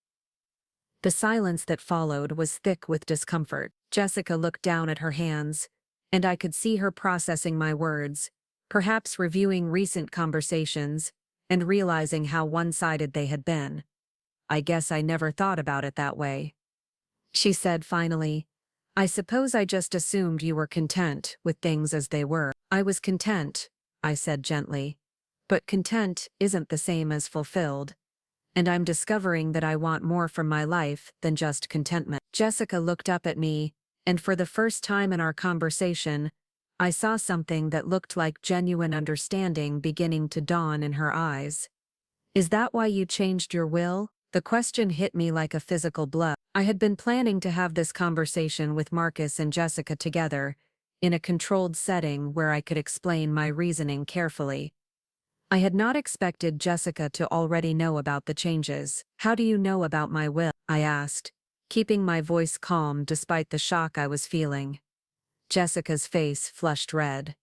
The silence that followed was thick with discomfort. Jessica looked down at her hands, and I could see her processing my words, perhaps reviewing recent conversations, and realizing how one-sided they had been. I guess I never thought about it that way. She said finally, I suppose I just assumed you were content with things as they were. I was content, I said gently. But content isn't the same as fulfilled. And I'm discovering that I want more from my life than just contentment. Jessica looked up at me, and for the first time in our conversation, I saw something that looked like genuine understanding beginning to dawn in her eyes. Is that why you changed your will? The question hit me like a physical blow. I had been planning to have this conversation with Marcus and Jessica together, in a controlled setting where I could explain my reasoning carefully. I had not expected Jessica to already know about the changes. How do you know about my will? I asked, keeping my voice calm despite the shock I was feeling. Jessica's face flushed red.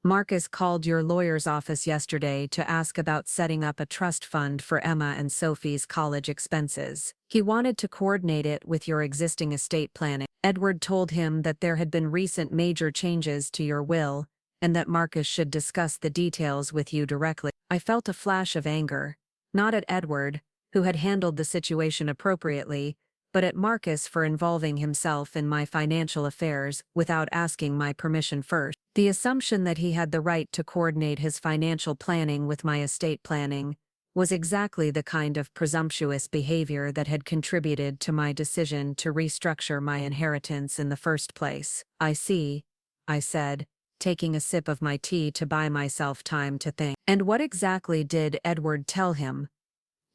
Marcus called your lawyer's office yesterday to ask about setting up a trust fund for Emma and Sophie's college expenses. He wanted to coordinate it with your existing estate planning. Edward told him that there had been recent major changes to your will, and that Marcus should discuss the details with you directly. I felt a flash of anger, not at Edward, who had handled the situation appropriately, but at Marcus for involving himself in my financial affairs without asking my permission first. The assumption that he had the right to coordinate his financial planning with my estate planning was exactly the kind of presumptuous behavior that had contributed to my decision to restructure my inheritance in the first place. I see, I said, taking a sip of my tea to buy myself time to think. And what exactly did Edward tell him?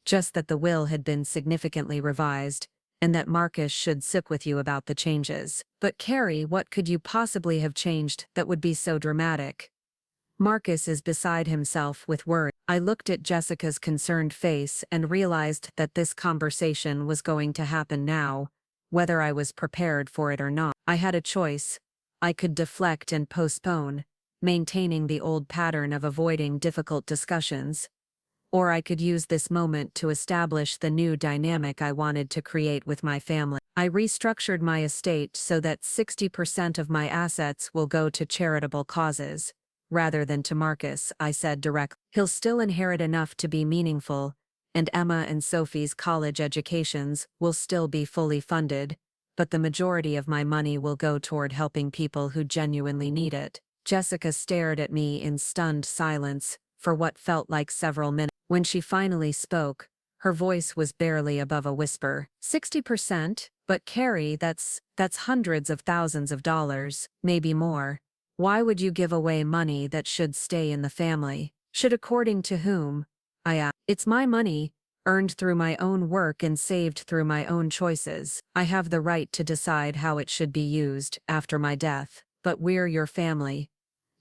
Just that the will had been significantly revised, and that Marcus should sit with you about the changes. But Carrie, what could you possibly have changed that would be so dramatic? Marcus is beside himself with worry. I looked at Jessica's concerned face and realized that this conversation was going to happen now, whether I was prepared for it or not. I had a choice. I could deflect and postpone, maintaining the old pattern of avoiding difficult discussions. Or I could use this moment to establish the new dynamic I wanted to create with my family. I restructured my estate so that 60% of my assets will go to charitable causes, rather than to Marcus, I said directly. He'll still inherit enough to be meaningful, and Emma and Sophie's college educations will still be fully funded, but the majority of my money will go toward helping people who genuinely need it. Jessica stared at me in stunned silence for what felt like several minutes. When she finally spoke, her voice was barely above a whisper. 60%? But Carrie, that's hundreds of thousands of dollars, maybe more. Why would you give away money that should stay in the family? Should according to whom? I asked. It's my money, earned through my own work and saved through my own choices. I have the right to decide how it should be used after my death. But we're your family,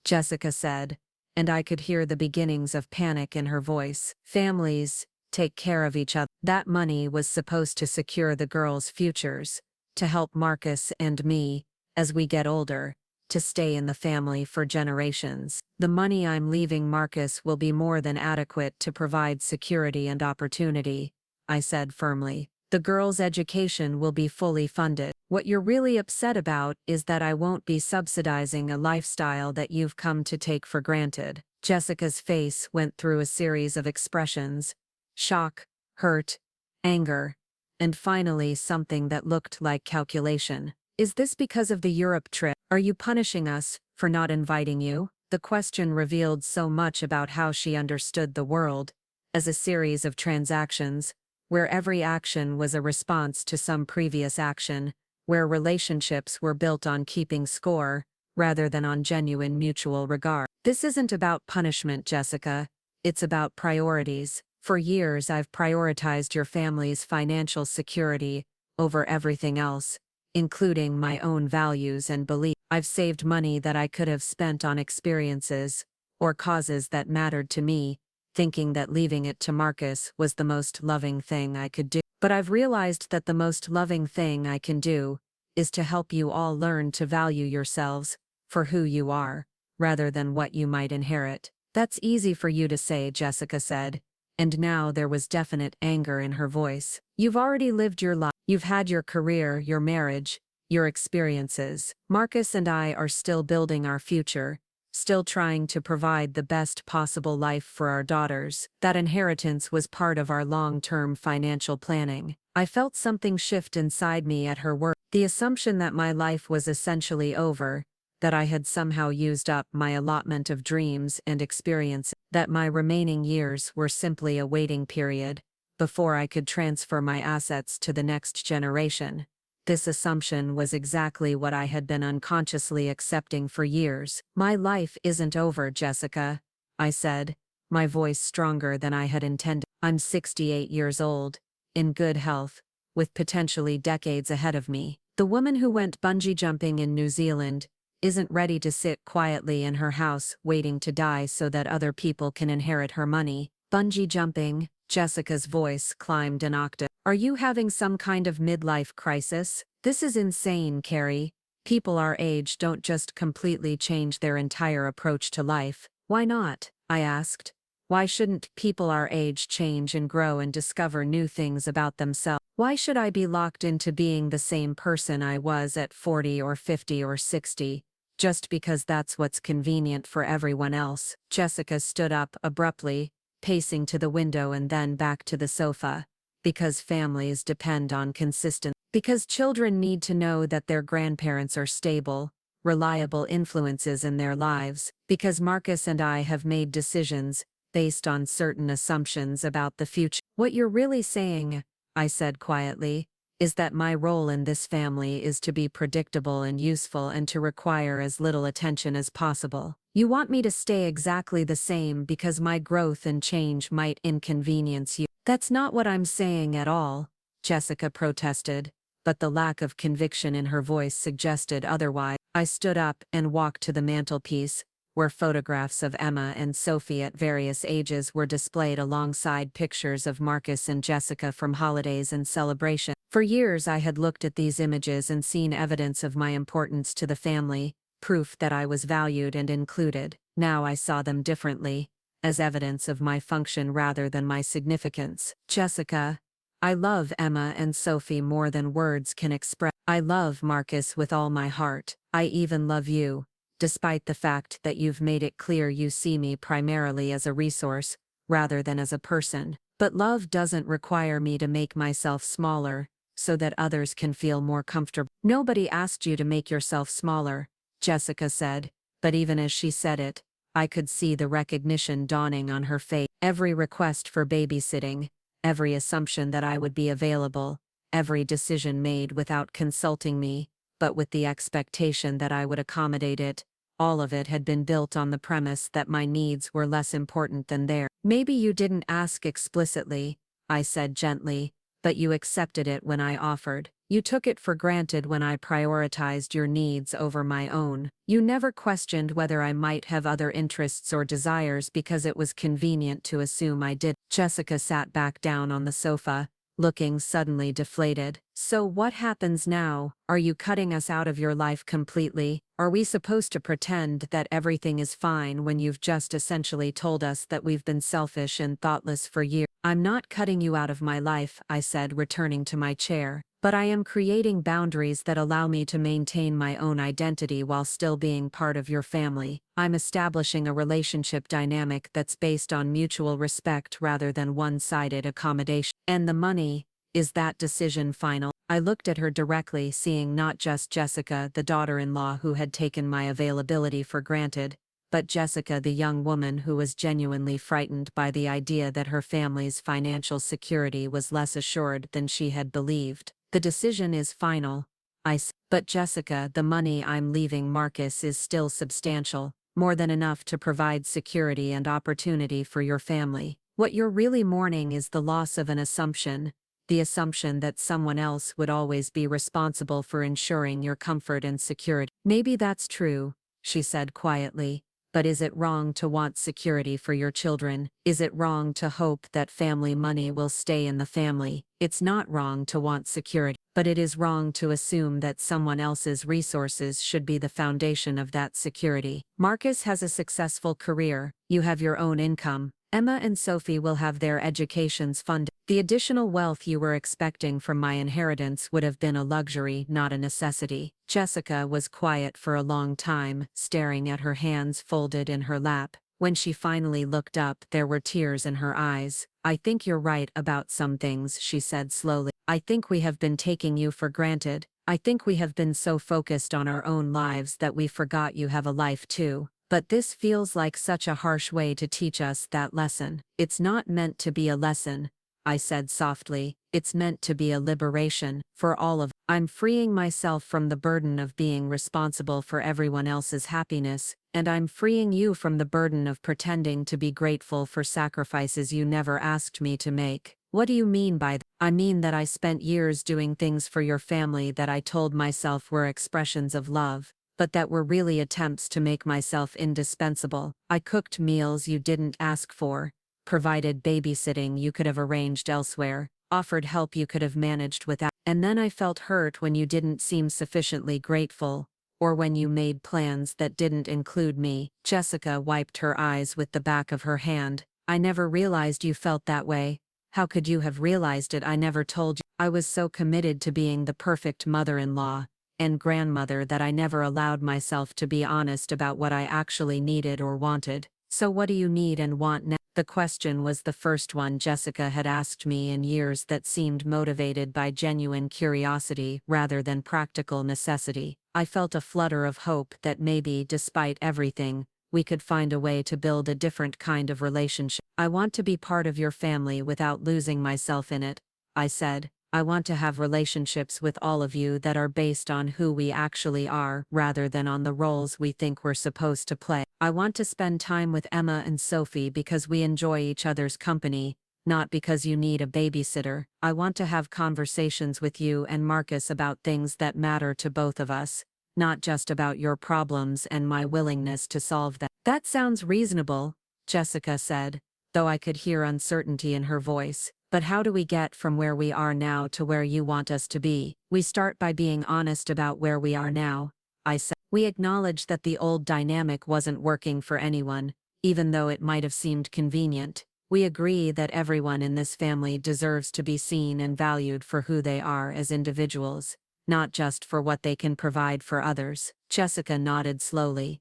Jessica said, and I could hear the beginnings of panic in her voice. Families take care of each other. That money was supposed to secure the girls' futures, to help Marcus and me, as we get older, to stay in the family for generations. The money I'm leaving Marcus will be more than adequate to provide security and opportunity, I said firmly. The girls' education will be fully funded. What you're really upset about is that I won't be subsidizing a lifestyle that you've come to take for granted. Jessica's face went through a series of expressions: shock, hurt, anger, and finally something that looked like calculation. Is this because of the Europe trip? Are you punishing us for not inviting you? The question revealed so much about how she understood the world, as a series of transactions, where every action was a response to some previous action, where relationships were built on keeping score, rather than on genuine mutual regard. This isn't about punishment, Jessica. It's about priorities. For years I've prioritized your family's financial security over everything else, including my own values and beliefs. I've saved money that I could have spent on experiences or causes that mattered to me, thinking that leaving it to Marcus was the most loving thing I could do. But I've realized that the most loving thing I can do is to help you all learn to value yourselves for who you are, rather than what you might inherit. That's easy for you to say, Jessica said, and now there was definite anger in her voice. You've already lived your life. You've had your career, your marriage, your experiences. Marcus and I are still building our future, still trying to provide the best possible life for our daughters. That inheritance was part of our long-term financial planning. I felt something shift inside me at her word. The assumption that my life was essentially over, that I had somehow used up my allotment of dreams and experiences, that my remaining years were simply a waiting period before I could transfer my assets to the next generation. This assumption was exactly what I had been unconsciously accepting for years. My life isn't over, Jessica, I said, my voice stronger than I had intended. I'm 68 years old, in good health, with potentially decades ahead of me. The woman who went bungee jumping in New Zealand isn't ready to sit quietly in her house waiting to die so that other people can inherit her money. Bungee jumping, Jessica's voice climbed an octave. Are you having some kind of midlife crisis? This is insane, Carrie. People our age don't just completely change their entire approach to life. Why not? I asked. Why shouldn't people our age change and grow and discover new things about themselves? Why should I be locked into being the same person I was at 40 or 50 or 60, just because that's what's convenient for everyone else? Jessica stood up abruptly, pacing to the window and then back to the sofa. Because families depend on consistency. Because children need to know that their grandparents are stable, reliable influences in their lives. Because Marcus and I have made decisions based on certain assumptions about the future. What you're really saying, I said quietly, is that my role in this family is to be predictable and useful and to require as little attention as possible. You want me to stay exactly the same because my growth and change might inconvenience you. That's not what I'm saying at all, Jessica protested, but the lack of conviction in her voice suggested otherwise. I stood up and walked to the mantelpiece, where photographs of Emma and Sophie at various ages were displayed alongside pictures of Marcus and Jessica from holidays and celebrations. For years I had looked at these images and seen evidence of my importance to the family, proof that I was valued and included. Now I saw them differently, as evidence of my function rather than my significance. Jessica, I love Emma and Sophie more than words can express. I love Marcus with all my heart. I even love you, despite the fact that you've made it clear you see me primarily as a resource, rather than as a person. But love doesn't require me to make myself smaller, so that others can feel more comfortable. Nobody asked you to make yourself smaller, Jessica said, but even as she said it, I could see the recognition dawning on her face. Every request for babysitting, every assumption that I would be available, every decision made without consulting me, but with the expectation that I would accommodate it, all of it had been built on the premise that my needs were less important than theirs. Maybe you didn't ask explicitly, I said gently, but you accepted it when I offered. You took it for granted when I prioritized your needs over my own. You never questioned whether I might have other interests or desires because it was convenient to assume I did. Jessica sat back down on the sofa, looking suddenly deflated. So what happens now? Are you cutting us out of your life completely? Are we supposed to pretend that everything is fine when you've just essentially told us that we've been selfish and thoughtless for years? I'm not cutting you out of my life, I said, returning to my chair. But I am creating boundaries that allow me to maintain my own identity while still being part of your family. I'm establishing a relationship dynamic that's based on mutual respect rather than one-sided accommodation. And the money, is that decision final? I looked at her directly, seeing not just Jessica, the daughter-in-law who had taken my availability for granted, but Jessica, the young woman who was genuinely frightened by the idea that her family's financial security was less assured than she had believed. The decision is final, I said. But Jessica, the money I'm leaving Marcus is still substantial, more than enough to provide security and opportunity for your family. What you're really mourning is the loss of an assumption, the assumption that someone else would always be responsible for ensuring your comfort and security. Maybe that's true, she said quietly. But is it wrong to want security for your children? Is it wrong to hope that family money will stay in the family? It's not wrong to want security, but it is wrong to assume that someone else's resources should be the foundation of that security. Marcus has a successful career. You have your own income. Emma and Sophie will have their educations funded. The additional wealth you were expecting from my inheritance would have been a luxury, not a necessity. Jessica was quiet for a long time, staring at her hands folded in her lap. When she finally looked up, there were tears in her eyes. I think you're right about some things, she said slowly. I think we have been taking you for granted. I think we have been so focused on our own lives that we forgot you have a life too. But this feels like such a harsh way to teach us that lesson. It's not meant to be a lesson, I said softly. It's meant to be a liberation, for all of us. I'm freeing myself from the burden of being responsible for everyone else's happiness, and I'm freeing you from the burden of pretending to be grateful for sacrifices you never asked me to make. What do you mean by that? I mean that I spent years doing things for your family that I told myself were expressions of love, but that were really attempts to make myself indispensable. I cooked meals you didn't ask for, provided babysitting you could have arranged elsewhere, offered help you could have managed without. And then I felt hurt when you didn't seem sufficiently grateful, or when you made plans that didn't include me. Jessica wiped her eyes with the back of her hand. I never realized you felt that way. How could you have realized it? I never told you. I was so committed to being the perfect mother-in-law and grandmother that I never allowed myself to be honest about what I actually needed or wanted. So what do you need and want now? The question was the first one Jessica had asked me in years that seemed motivated by genuine curiosity rather than practical necessity. I felt a flutter of hope that maybe, despite everything, we could find a way to build a different kind of relationship. I want to be part of your family without losing myself in it, I said. I want to have relationships with all of you that are based on who we actually are rather than on the roles we think we're supposed to play. I want to spend time with Emma and Sophie because we enjoy each other's company, not because you need a babysitter. I want to have conversations with you and Marcus about things that matter to both of us, not just about your problems and my willingness to solve them. That sounds reasonable, Jessica said, though I could hear uncertainty in her voice. But how do we get from where we are now to where you want us to be? We start by being honest about where we are now, I said. We acknowledge that the old dynamic wasn't working for anyone, even though it might have seemed convenient. We agree that everyone in this family deserves to be seen and valued for who they are as individuals, not just for what they can provide for others. Jessica nodded slowly.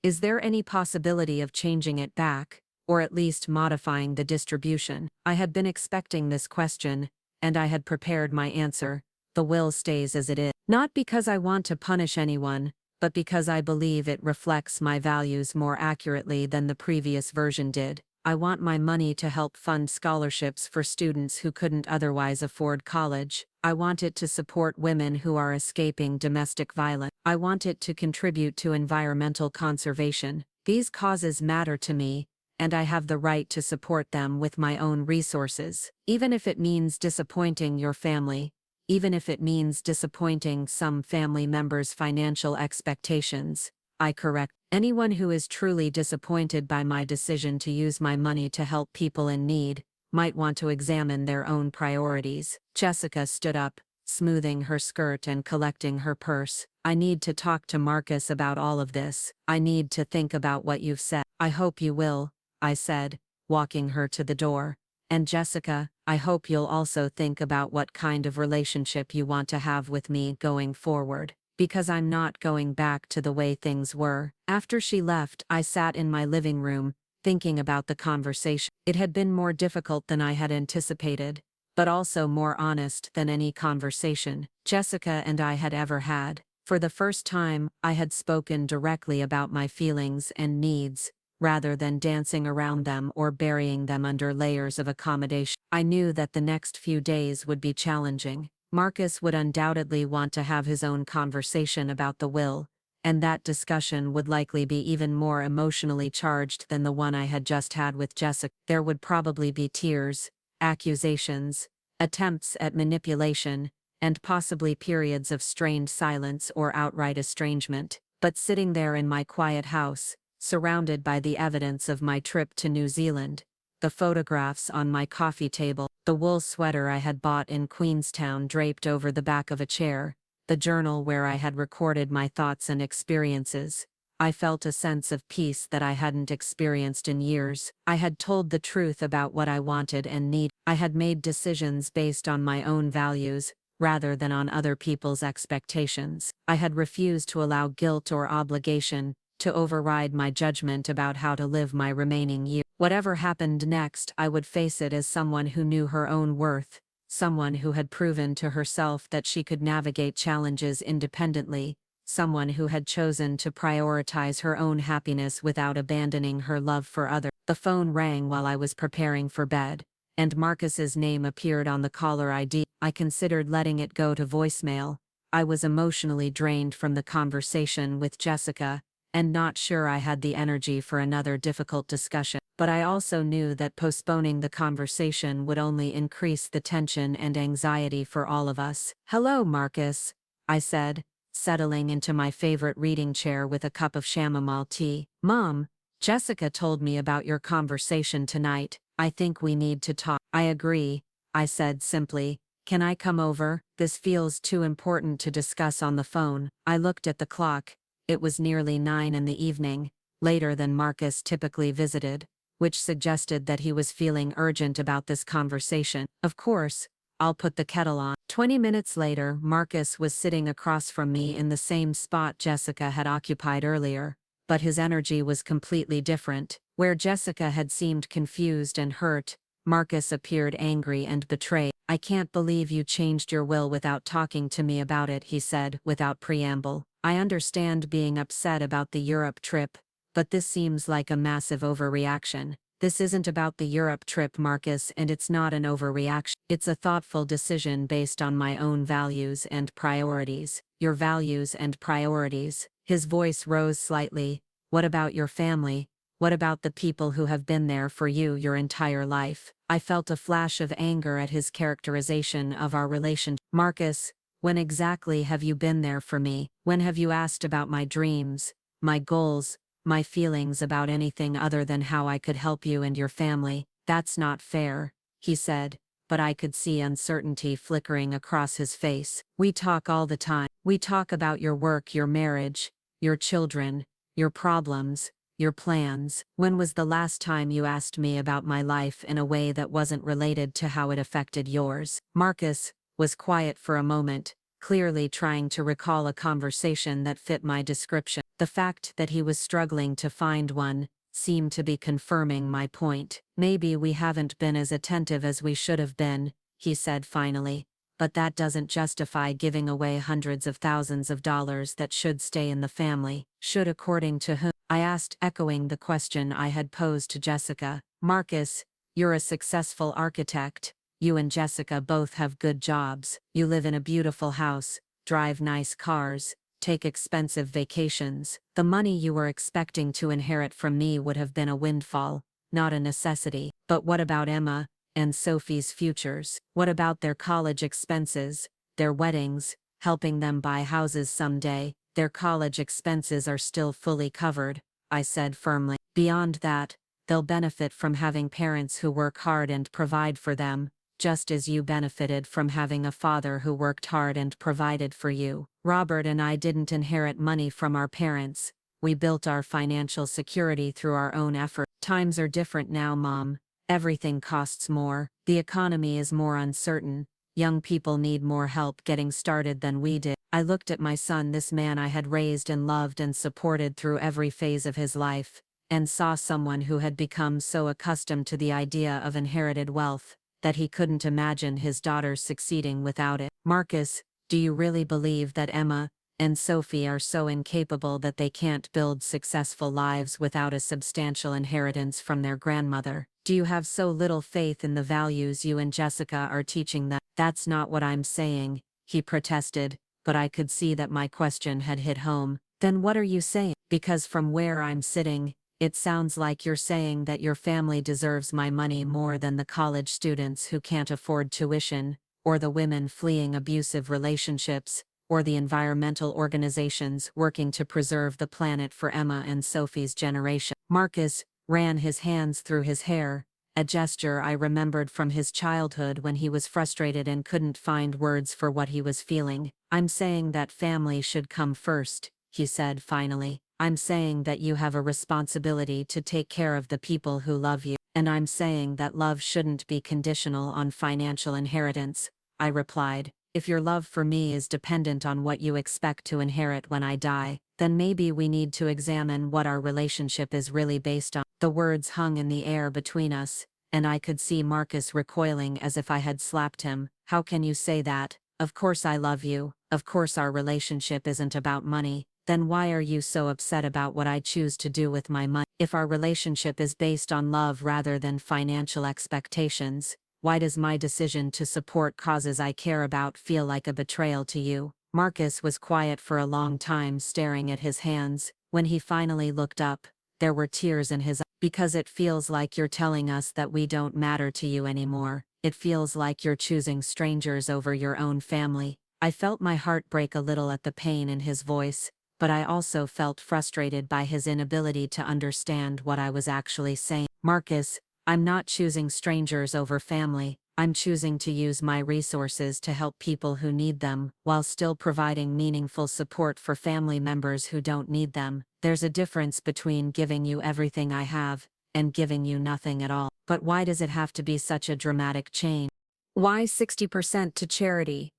Is there any possibility of changing it back? Or at least modifying the distribution? I had been expecting this question, and I had prepared my answer. The will stays as it is. Not because I want to punish anyone, but because I believe it reflects my values more accurately than the previous version did. I want my money to help fund scholarships for students who couldn't otherwise afford college. I want it to support women who are escaping domestic violence. I want it to contribute to environmental conservation. These causes matter to me, and I have the right to support them with my own resources. Even if it means disappointing your family, even if it means disappointing some family members' financial expectations, I correct. Anyone who is truly disappointed by my decision to use my money to help people in need might want to examine their own priorities. Jessica stood up, smoothing her skirt and collecting her purse. I need to talk to Marcus about all of this. I need to think about what you've said. I hope you will, I said, walking her to the door. And Jessica, I hope you'll also think about what kind of relationship you want to have with me going forward. Because I'm not going back to the way things were. After she left, I sat in my living room, thinking about the conversation. It had been more difficult than I had anticipated, but also more honest than any conversation Jessica and I had ever had. For the first time, I had spoken directly about my feelings and needs, rather than dancing around them or burying them under layers of accommodation. I knew that the next few days would be challenging. Marcus would undoubtedly want to have his own conversation about the will, and that discussion would likely be even more emotionally charged than the one I had just had with Jessica. There would probably be tears, accusations, attempts at manipulation, and possibly periods of strained silence or outright estrangement. But sitting there in my quiet house, surrounded by the evidence of my trip to New Zealand, the photographs on my coffee table, the wool sweater I had bought in Queenstown draped over the back of a chair, the journal where I had recorded my thoughts and experiences, I felt a sense of peace that I hadn't experienced in years. I had told the truth about what I wanted and needed. I had made decisions based on my own values, rather than on other people's expectations. I had refused to allow guilt or obligation to override my judgment about how to live my remaining years. Whatever happened next, I would face it as someone who knew her own worth, someone who had proven to herself that she could navigate challenges independently, someone who had chosen to prioritize her own happiness without abandoning her love for others. The phone rang while I was preparing for bed, and Marcus's name appeared on the caller ID. I considered letting it go to voicemail. I was emotionally drained from the conversation with Jessica, and not sure I had the energy for another difficult discussion. But I also knew that postponing the conversation would only increase the tension and anxiety for all of us. "Hello, Marcus," I said, settling into my favorite reading chair with a cup of chamomile tea. "Mom, Jessica told me about your conversation tonight. I think we need to talk." "I agree," I said simply. "Can I come over? This feels too important to discuss on the phone." I looked at the clock. It was nearly 9 in the evening, later than Marcus typically visited, which suggested that he was feeling urgent about this conversation. "Of course, I'll put the kettle on." 20 minutes later, Marcus was sitting across from me in the same spot Jessica had occupied earlier, but his energy was completely different. Where Jessica had seemed confused and hurt, Marcus appeared angry and betrayed. "I can't believe you changed your will without talking to me about it," he said, without preamble. "I understand being upset about the Europe trip, but this seems like a massive overreaction." "This isn't about the Europe trip, Marcus, and it's not an overreaction. It's a thoughtful decision based on my own values and priorities." "Your values and priorities?" His voice rose slightly. "What about your family? What about the people who have been there for you your entire life?" I felt a flash of anger at his characterization of our relationship. "Marcus, when exactly have you been there for me? When have you asked about my dreams, my goals, my feelings about anything other than how I could help you and your family?" "That's not fair," he said, but I could see uncertainty flickering across his face. "We talk all the time. We talk about your work, your marriage, your children, your problems, your plans. When was the last time you asked me about my life in a way that wasn't related to how it affected yours?" Marcus was quiet for a moment, clearly trying to recall a conversation that fit my description. The fact that he was struggling to find one seemed to be confirming my point. "Maybe we haven't been as attentive as we should have been," he said finally, "but that doesn't justify giving away hundreds of thousands of dollars that should stay in the family." "Should according to whom?" I asked, echoing the question I had posed to Jessica. "Marcus, you're a successful architect. You and Jessica both have good jobs. You live in a beautiful house, drive nice cars, take expensive vacations. The money you were expecting to inherit from me would have been a windfall, not a necessity. But what about Emma and Sophie's futures? What about their college expenses, their weddings, helping them buy houses someday? Their college expenses are still fully covered, I said firmly. Beyond that, they'll benefit from having parents who work hard and provide for them, just as you benefited from having a father who worked hard and provided for you. Robert and I didn't inherit money from our parents. We built our financial security through our own effort. Times are different now, Mom. Everything costs more. The economy is more uncertain. Young people need more help getting started than we did. I looked at my son, this man I had raised and loved and supported through every phase of his life, and saw someone who had become so accustomed to the idea of inherited wealth that he couldn't imagine his daughters succeeding without it. Marcus, do you really believe that Emma and Sophie are so incapable that they can't build successful lives without a substantial inheritance from their grandmother? Do you have so little faith in the values you and Jessica are teaching them? That's not what I'm saying, he protested, but I could see that my question had hit home. Then what are you saying? Because from where I'm sitting, it sounds like you're saying that your family deserves my money more than the college students who can't afford tuition, or the women fleeing abusive relationships, or the environmental organizations working to preserve the planet for Emma and Sophie's generation. Marcus ran his hands through his hair, a gesture I remembered from his childhood when he was frustrated and couldn't find words for what he was feeling. I'm saying that family should come first, he said finally. I'm saying that you have a responsibility to take care of the people who love you, and I'm saying that love shouldn't be conditional on financial inheritance, I replied. If your love for me is dependent on what you expect to inherit when I die, then maybe we need to examine what our relationship is really based on. The words hung in the air between us, and I could see Marcus recoiling as if I had slapped him. How can you say that? Of course I love you. Of course our relationship isn't about money. Then why are you so upset about what I choose to do with my money? If our relationship is based on love rather than financial expectations, why does my decision to support causes I care about feel like a betrayal to you? Marcus was quiet for a long time, staring at his hands. When he finally looked up, there were tears in his eyes. Because it feels like you're telling us that we don't matter to you anymore. It feels like you're choosing strangers over your own family. I felt my heart break a little at the pain in his voice, but I also felt frustrated by his inability to understand what I was actually saying. Marcus, I'm not choosing strangers over family. I'm choosing to use my resources to help people who need them, while still providing meaningful support for family members who don't need them. There's a difference between giving you everything I have, and giving you nothing at all. But why does it have to be such a dramatic change? Why 60% to charity?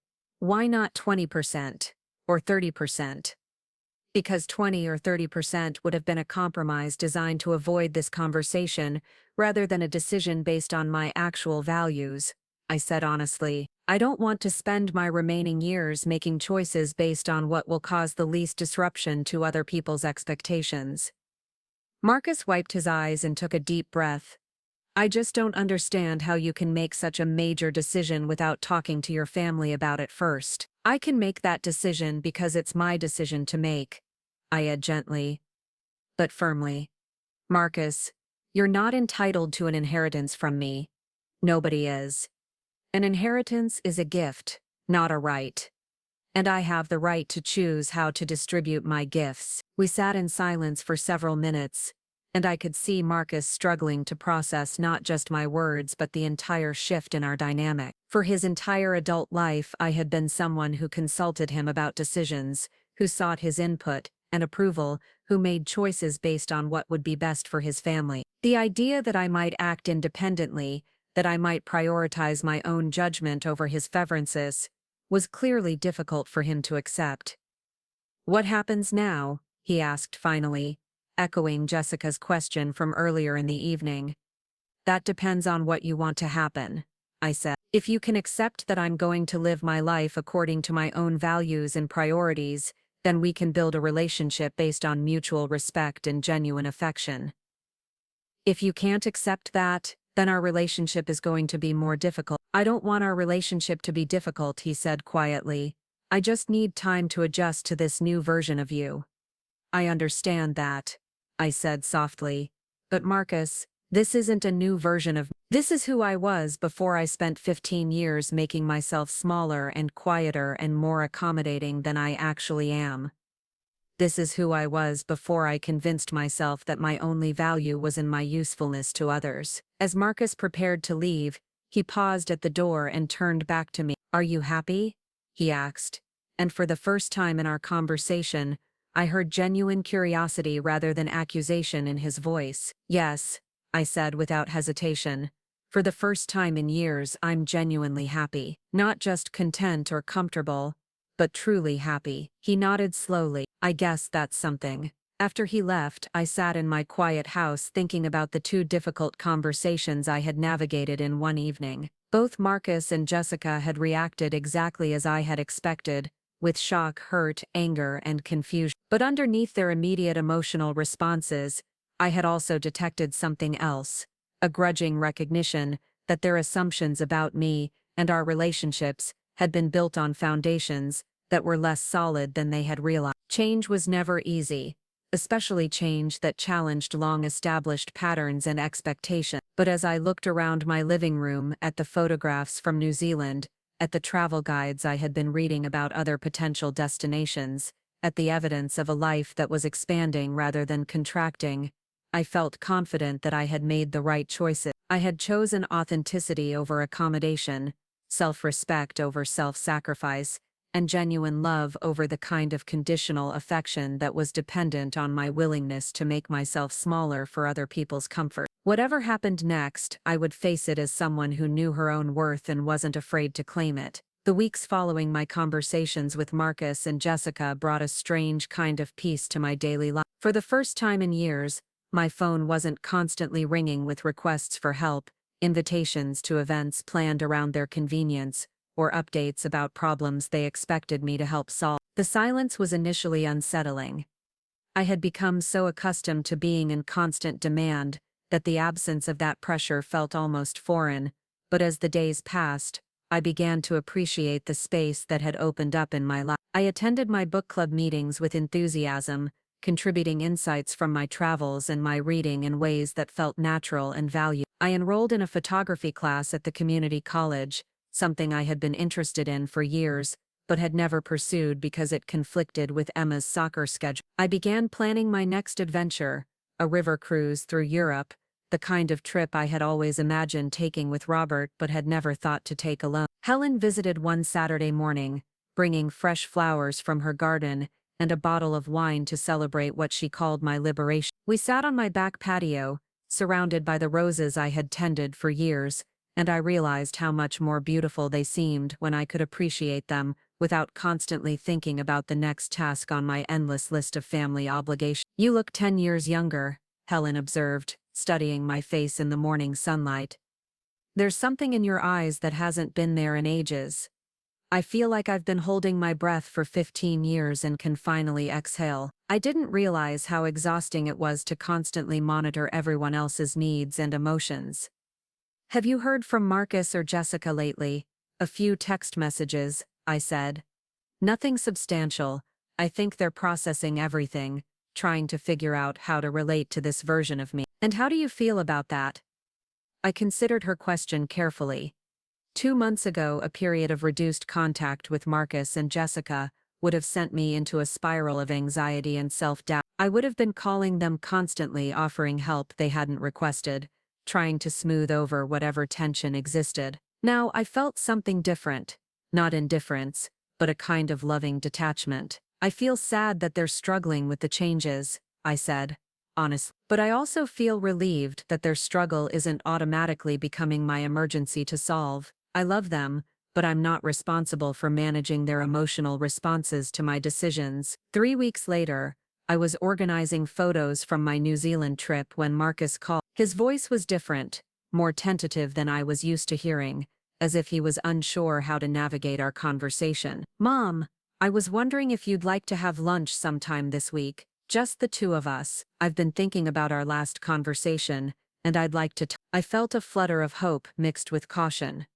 Why not 20%? Or 30%? Because 20 or 30% would have been a compromise designed to avoid this conversation, rather than a decision based on my actual values, I said honestly. I don't want to spend my remaining years making choices based on what will cause the least disruption to other people's expectations. Marcus wiped his eyes and took a deep breath. I just don't understand how you can make such a major decision without talking to your family about it first. I can make that decision because it's my decision to make, I said gently, but firmly. Marcus, you're not entitled to an inheritance from me. Nobody is. An inheritance is a gift, not a right. And I have the right to choose how to distribute my gifts. We sat in silence for several minutes, and I could see Marcus struggling to process not just my words but the entire shift in our dynamic. For his entire adult life I had been someone who consulted him about decisions, who sought his input and approval, who made choices based on what would be best for his family. The idea that I might act independently, that I might prioritize my own judgment over his preferences, was clearly difficult for him to accept. What happens now? He asked finally, echoing Jessica's question from earlier in the evening. That depends on what you want to happen, I said. If you can accept that I'm going to live my life according to my own values and priorities, then we can build a relationship based on mutual respect and genuine affection. If you can't accept that, then our relationship is going to be more difficult. I don't want our relationship to be difficult, he said quietly. I just need time to adjust to this new version of you. I understand that, I said softly. But Marcus, This isn't a new version of me. This is who I was before I spent 15 years making myself smaller and quieter and more accommodating than I actually am. This is who I was before I convinced myself that my only value was in my usefulness to others. As Marcus prepared to leave, he paused at the door and turned back to me. "Are you happy?" he asked. And for the first time in our conversation, I heard genuine curiosity rather than accusation in his voice. "Yes," I said without hesitation. "For the first time in years, I'm genuinely happy. Not just content or comfortable, but truly happy." He nodded slowly. "I guess that's something." After he left, I sat in my quiet house thinking about the two difficult conversations I had navigated in one evening. Both Marcus and Jessica had reacted exactly as I had expected, with shock, hurt, anger, and confusion. But underneath their immediate emotional responses, I had also detected something else, a grudging recognition that their assumptions about me and our relationships had been built on foundations that were less solid than they had realized. Change was never easy, especially change that challenged long-established patterns and expectations. But as I looked around my living room at the photographs from New Zealand, at the travel guides I had been reading about other potential destinations, at the evidence of a life that was expanding rather than contracting, I felt confident that I had made the right choices. I had chosen authenticity over accommodation, self-respect over self-sacrifice, and genuine love over the kind of conditional affection that was dependent on my willingness to make myself smaller for other people's comfort. Whatever happened next, I would face it as someone who knew her own worth and wasn't afraid to claim it. The weeks following my conversations with Marcus and Jessica brought a strange kind of peace to my daily life. For the first time in years, my phone wasn't constantly ringing with requests for help, invitations to events planned around their convenience, or updates about problems they expected me to help solve. The silence was initially unsettling. I had become so accustomed to being in constant demand that the absence of that pressure felt almost foreign, but as the days passed, I began to appreciate the space that had opened up in my life. I attended my book club meetings with enthusiasm, contributing insights from my travels and my reading in ways that felt natural and valued. I enrolled in a photography class at the community college, something I had been interested in for years, but had never pursued because it conflicted with Emma's soccer schedule. I began planning my next adventure, a river cruise through Europe, the kind of trip I had always imagined taking with Robert but had never thought to take alone. Helen visited one Saturday morning, bringing fresh flowers from her garden and a bottle of wine to celebrate what she called my liberation. We sat on my back patio, surrounded by the roses I had tended for years, and I realized how much more beautiful they seemed when I could appreciate them without constantly thinking about the next task on my endless list of family obligations. "You look 10 years younger," Helen observed, studying my face in the morning sunlight. "There's something in your eyes that hasn't been there in ages. I feel like I've been holding my breath for 15 years and can finally exhale." I didn't realize how exhausting it was to constantly monitor everyone else's needs and emotions. "Have you heard from Marcus or Jessica lately?" "A few text messages," I said. "Nothing substantial. I think they're processing everything, trying to figure out how to relate to this version of me." "And how do you feel about that?" I considered her question carefully. 2 months ago, a period of reduced contact with Marcus and Jessica would have sent me into a spiral of anxiety and self-doubt. I would have been calling them constantly, offering help they hadn't requested, trying to smooth over whatever tension existed. Now I felt something different, not indifference, but a kind of loving detachment. "I feel sad that they're struggling with the changes," I said, honestly. "But I also feel relieved that their struggle isn't automatically becoming my emergency to solve. I love them, but I'm not responsible for managing their emotional responses to my decisions." 3 weeks later, I was organizing photos from my New Zealand trip when Marcus called. His voice was different, more tentative than I was used to hearing, as if he was unsure how to navigate our conversation. "Mom, I was wondering if you'd like to have lunch sometime this week, just the two of us. I've been thinking about our last conversation, and I'd like to I felt a flutter of hope mixed with caution.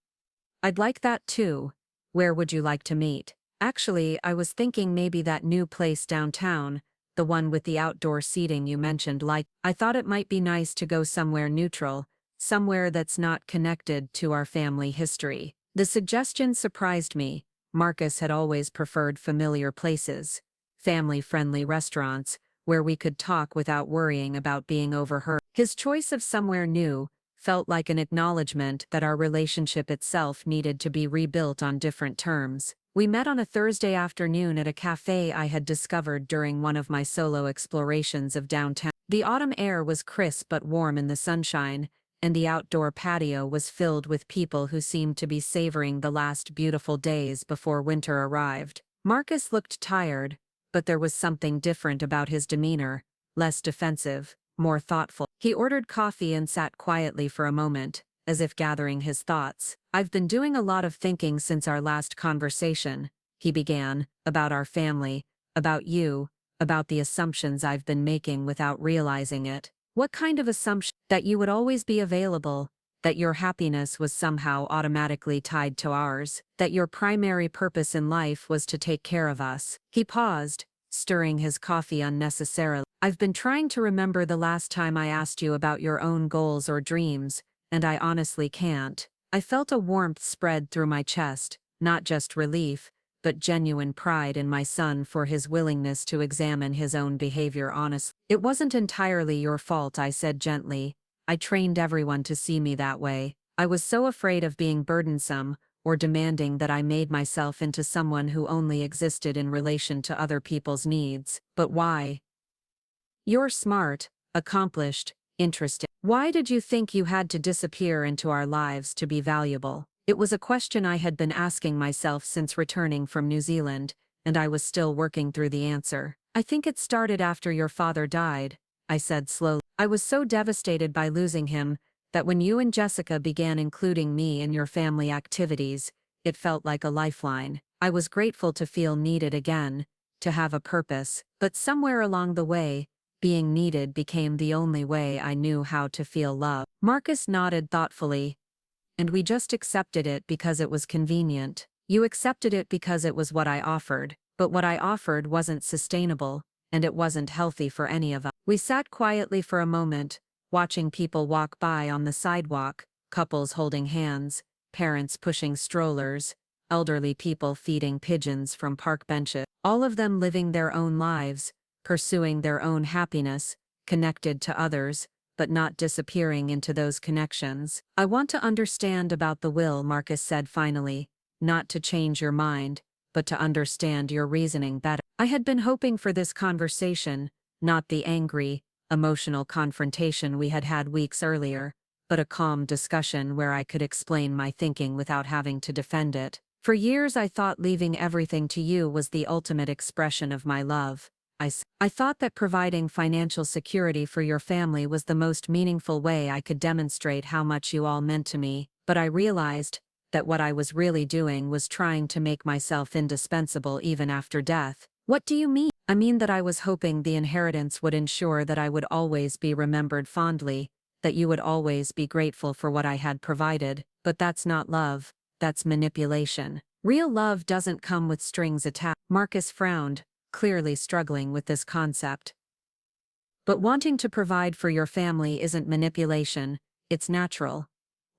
"I'd like that too. Where would you like to meet?" "Actually, I was thinking maybe that new place downtown, the one with the outdoor seating you mentioned. I thought it might be nice to go somewhere neutral, somewhere that's not connected to our family history. The suggestion surprised me. Marcus had always preferred familiar places, family-friendly restaurants, where we could talk without worrying about being overheard. His choice of somewhere new felt like an acknowledgement that our relationship itself needed to be rebuilt on different terms. We met on a Thursday afternoon at a cafe I had discovered during one of my solo explorations of downtown. The autumn air was crisp but warm in the sunshine, and the outdoor patio was filled with people who seemed to be savoring the last beautiful days before winter arrived. Marcus looked tired, but there was something different about his demeanor, less defensive, more thoughtful. He ordered coffee and sat quietly for a moment, as if gathering his thoughts. "I've been doing a lot of thinking since our last conversation," he began, "about our family, about you, about the assumptions I've been making without realizing it." "What kind of assumption?" "That you would always be available, that your happiness was somehow automatically tied to ours, that your primary purpose in life was to take care of us." He paused, stirring his coffee unnecessarily. "I've been trying to remember the last time I asked you about your own goals or dreams, and I honestly can't." I felt a warmth spread through my chest, not just relief, but genuine pride in my son for his willingness to examine his own behavior honestly. "It wasn't entirely your fault," I said gently. "I trained everyone to see me that way. I was so afraid of being burdensome or demanding that I made myself into someone who only existed in relation to other people's needs. But why? You're smart, accomplished, interesting. Why did you think you had to disappear into our lives to be valuable?" It was a question I had been asking myself since returning from New Zealand, and I was still working through the answer. "I think it started after your father died," I said slowly. "I was so devastated by losing him that when you and Jessica began including me in your family activities, it felt like a lifeline. I was grateful to feel needed again, to have a purpose, but somewhere along the way, being needed became the only way I knew how to feel love." Marcus nodded thoughtfully. "And we just accepted it because it was convenient." "You accepted it because it was what I offered, but what I offered wasn't sustainable, and it wasn't healthy for any of us." We sat quietly for a moment, watching people walk by on the sidewalk, couples holding hands, parents pushing strollers, elderly people feeding pigeons from park benches, all of them living their own lives, pursuing their own happiness, connected to others, but not disappearing into those connections. "I want to understand about the will," Marcus said finally, "not to change your mind, but to understand your reasoning better." I had been hoping for this conversation, not the angry, emotional confrontation we had had weeks earlier, but a calm discussion where I could explain my thinking without having to defend it. "For years I thought leaving everything to you was the ultimate expression of my love. I thought that providing financial security for your family was the most meaningful way I could demonstrate how much you all meant to me, but I realized that what I was really doing was trying to make myself indispensable even after death." "What do you mean?" "I mean that I was hoping the inheritance would ensure that I would always be remembered fondly, that you would always be grateful for what I had provided, but that's not love, that's manipulation. Real love doesn't come with strings attached." Marcus frowned, clearly struggling with this concept. "But wanting to provide for your family isn't manipulation, it's natural."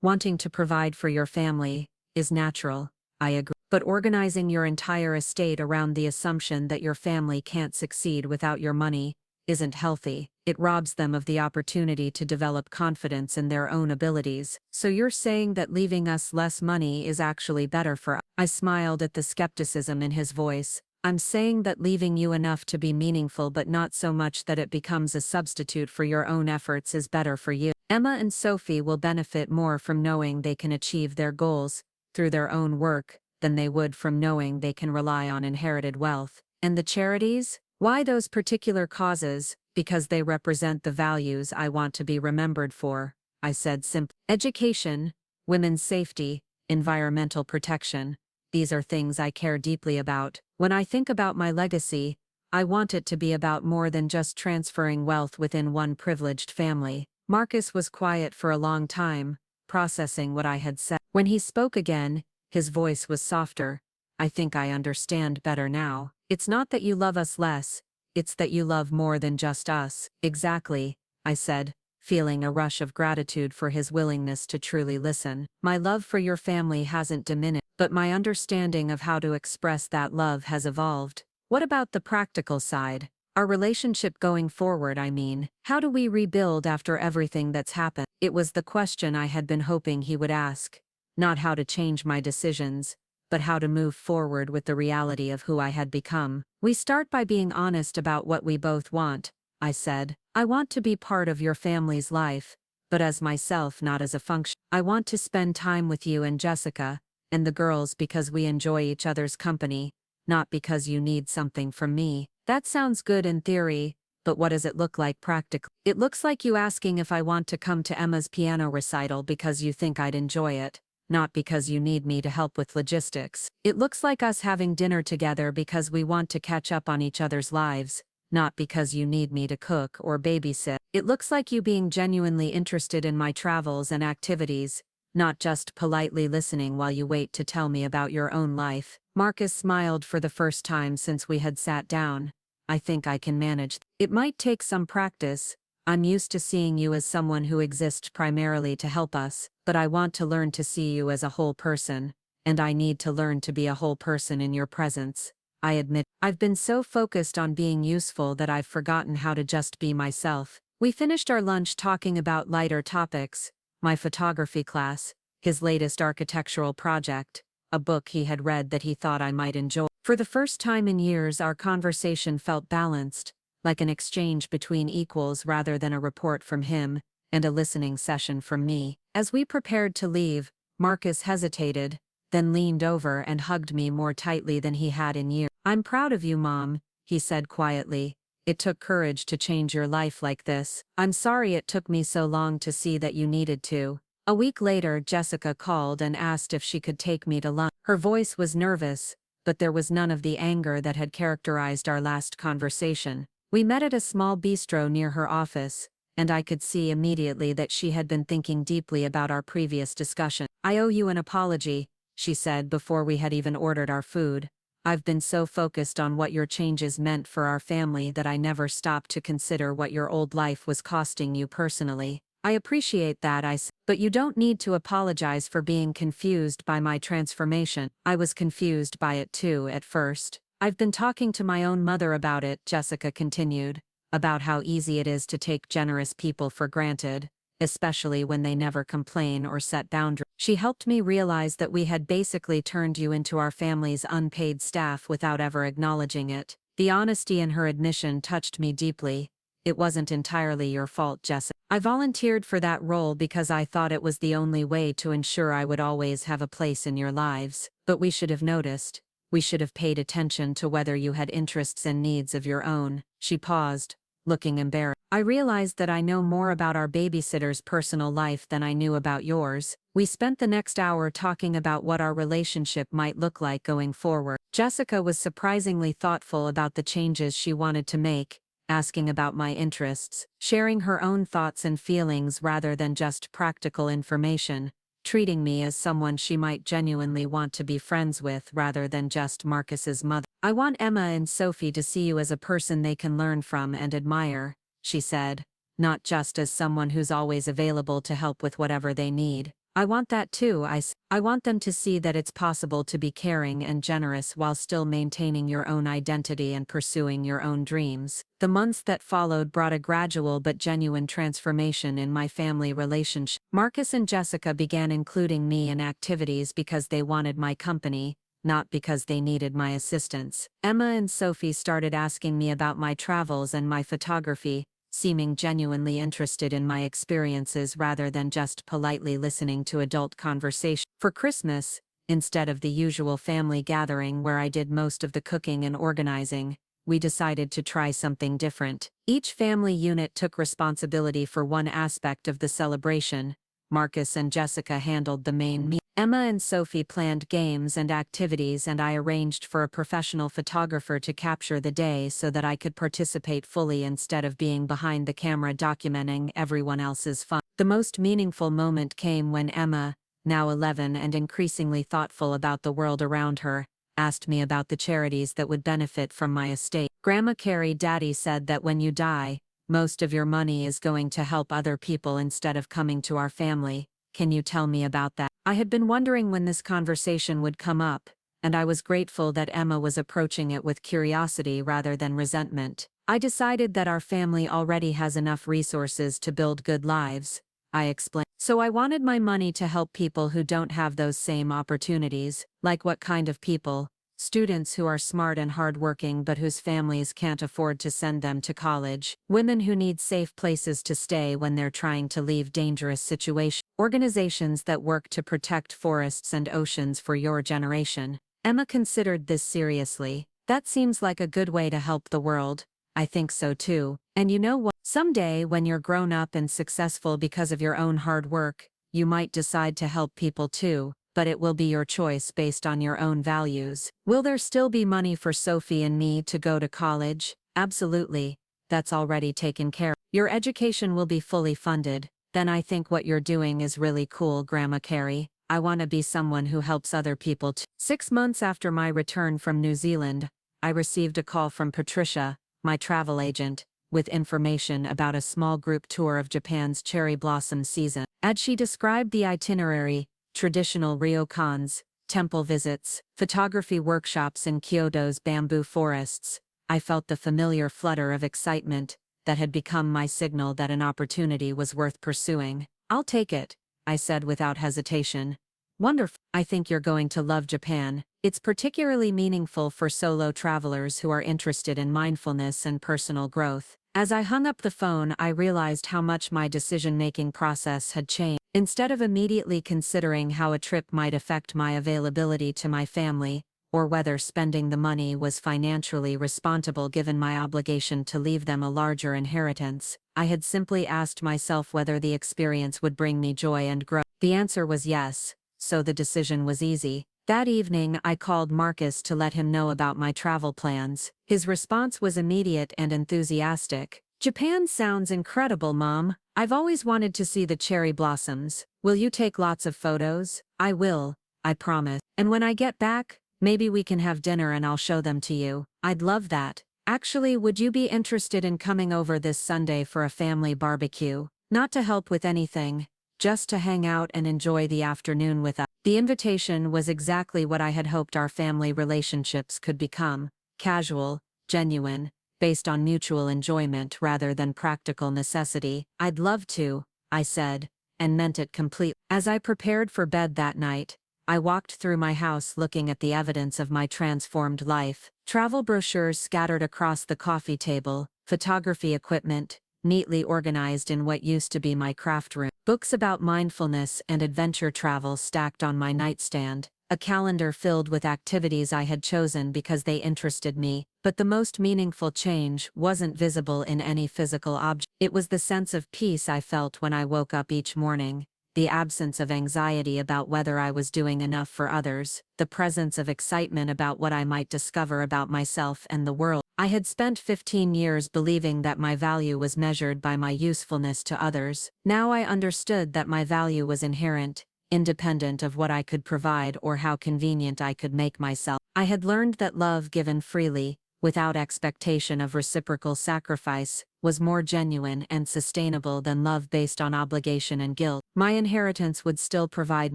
"Wanting to provide for your family is natural," I agree. "But organizing your entire estate around the assumption that your family can't succeed without your money isn't healthy. It robs them of the opportunity to develop confidence in their own abilities." "So you're saying that leaving us less money is actually better for us?" I smiled at the skepticism in his voice. "I'm saying that leaving you enough to be meaningful but not so much that it becomes a substitute for your own efforts is better for you. Emma and Sophie will benefit more from knowing they can achieve their goals through their own work than they would from knowing they can rely on inherited wealth. And the charities? Why those particular causes? Because they represent the values I want to be remembered for," I said simply. "Education, women's safety, environmental protection. These are things I care deeply about. When I think about my legacy, I want it to be about more than just transferring wealth within one privileged family." Marcus was quiet for a long time, processing what I had said. When he spoke again, his voice was softer. "I think I understand better now. It's not that you love us less, It's that you love more than just us. Exactly, I said, feeling a rush of gratitude for his willingness to truly listen. My love for your family hasn't diminished, but my understanding of how to express that love has evolved. What about the practical side? Our relationship going forward, I mean. How do we rebuild after everything that's happened? It was the question I had been hoping he would ask. Not how to change my decisions, but how to move forward with the reality of who I had become. We start by being honest about what we both want, I said. I want to be part of your family's life, but as myself, not as a function. I want to spend time with you and Jessica, and the girls because we enjoy each other's company, not because you need something from me. That sounds good in theory, but what does it look like practically? It looks like you asking if I want to come to Emma's piano recital because you think I'd enjoy it, not because you need me to help with logistics. It looks like us having dinner together because we want to catch up on each other's lives, not because you need me to cook or babysit. It looks like you being genuinely interested in my travels and activities, not just politely listening while you wait to tell me about your own life. Marcus smiled for the first time since we had sat down. I think I can manage. It might take some practice. I'm used to seeing you as someone who exists primarily to help us, but I want to learn to see you as a whole person, and I need to learn to be a whole person in your presence. I admit, I've been so focused on being useful that I've forgotten how to just be myself. We finished our lunch talking about lighter topics, my photography class, his latest architectural project, a book he had read that he thought I might enjoy. For the first time in years, our conversation felt balanced, like an exchange between equals rather than a report from him and a listening session from me. As we prepared to leave, Marcus hesitated, then leaned over and hugged me more tightly than he had in years. I'm proud of you, Mom, he said quietly. It took courage to change your life like this. I'm sorry it took me so long to see that you needed to. A week later, Jessica called and asked if she could take me to lunch. Her voice was nervous, but there was none of the anger that had characterized our last conversation. We met at a small bistro near her office, and I could see immediately that she had been thinking deeply about our previous discussion. I owe you an apology, she said before we had even ordered our food. I've been so focused on what your changes meant for our family that I never stopped to consider what your old life was costing you personally. I appreciate that, but you don't need to apologize for being confused by my transformation. I was confused by it too at first. I've been talking to my own mother about it, Jessica continued, about how easy it is to take generous people for granted, especially when they never complain or set boundaries. She helped me realize that we had basically turned you into our family's unpaid staff without ever acknowledging it. The honesty in her admission touched me deeply. It wasn't entirely your fault, Jessica. I volunteered for that role because I thought it was the only way to ensure I would always have a place in your lives. But we should have noticed. We should have paid attention to whether you had interests and needs of your own. She paused, looking embarrassed. I realized that I know more about our babysitter's personal life than I knew about yours. We spent the next hour talking about what our relationship might look like going forward. Jessica was surprisingly thoughtful about the changes she wanted to make, asking about my interests, sharing her own thoughts and feelings rather than just practical information, treating me as someone she might genuinely want to be friends with rather than just Marcus's mother. I want Emma and Sophie to see you as a person they can learn from and admire, she said, not just as someone who's always available to help with whatever they need. I want that too, I want them to see that it's possible to be caring and generous while still maintaining your own identity and pursuing your own dreams. The months that followed brought a gradual but genuine transformation in my family relationship. Marcus and Jessica began including me in activities because they wanted my company, not because they needed my assistance. Emma and Sophie started asking me about my travels and my photography, seeming genuinely interested in my experiences rather than just politely listening to adult conversation. For Christmas, instead of the usual family gathering where I did most of the cooking and organizing, we decided to try something different. Each family unit took responsibility for one aspect of the celebration. Marcus and Jessica handled the main meal. Emma and Sophie planned games and activities, and I arranged for a professional photographer to capture the day so that I could participate fully instead of being behind the camera documenting everyone else's fun. The most meaningful moment came when Emma, now 11 and increasingly thoughtful about the world around her, asked me about the charities that would benefit from my estate. Grandma Carrie, Daddy said that when you die, most of your money is going to help other people instead of coming to our family. Can you tell me about that? I had been wondering when this conversation would come up, and I was grateful that Emma was approaching it with curiosity rather than resentment. I decided that our family already has enough resources to build good lives, I explained. So I wanted my money to help people who don't have those same opportunities. Like what kind of people? Students who are smart and hardworking but whose families can't afford to send them to college. Women who need safe places to stay when they're trying to leave dangerous situations. Organizations that work to protect forests and oceans for your generation. Emma considered this seriously. That seems like a good way to help the world. I think so too. And you know what? Someday when you're grown up and successful because of your own hard work, you might decide to help people too, but it will be your choice based on your own values. Will there still be money for Sophie and me to go to college? Absolutely. That's already taken care of. Your education will be fully funded. Then I think what you're doing is really cool, Grandma Carrie. I want to be someone who helps other people too. 6 months after my return from New Zealand, I received a call from Patricia, my travel agent, with information about a small group tour of Japan's cherry blossom season. As she described the itinerary, traditional ryokans, temple visits, photography workshops in Kyoto's bamboo forests, I felt the familiar flutter of excitement that had become my signal that an opportunity was worth pursuing. I'll take it, I said without hesitation. Wonderful. I think you're going to love Japan. It's particularly meaningful for solo travelers who are interested in mindfulness and personal growth. As I hung up the phone, I realized how much my decision-making process had changed. Instead of immediately considering how a trip might affect my availability to my family, or whether spending the money was financially responsible given my obligation to leave them a larger inheritance, I had simply asked myself whether the experience would bring me joy and growth. The answer was yes, so the decision was easy. That evening I called Marcus to let him know about my travel plans. His response was immediate and enthusiastic. Japan sounds incredible, Mom. I've always wanted to see the cherry blossoms. Will you take lots of photos? I will, I promise. And when I get back, maybe we can have dinner and I'll show them to you. I'd love that. Actually, would you be interested in coming over this Sunday for a family barbecue? Not to help with anything, just to hang out and enjoy the afternoon with us. The invitation was exactly what I had hoped our family relationships could become: casual, genuine, based on mutual enjoyment rather than practical necessity. I'd love to, I said, and meant it completely. As I prepared for bed that night, I walked through my house looking at the evidence of my transformed life. Travel brochures scattered across the coffee table, photography equipment, neatly organized in what used to be my craft room. Books about mindfulness and adventure travel stacked on my nightstand, a calendar filled with activities I had chosen because they interested me, but the most meaningful change wasn't visible in any physical object. It was the sense of peace I felt when I woke up each morning, the absence of anxiety about whether I was doing enough for others, the presence of excitement about what I might discover about myself and the world. I had spent 15 years believing that my value was measured by my usefulness to others. Now I understood that my value was inherent, independent of what I could provide or how convenient I could make myself. I had learned that love given freely, without expectation of reciprocal sacrifice, was more genuine and sustainable than love based on obligation and guilt. My inheritance would still provide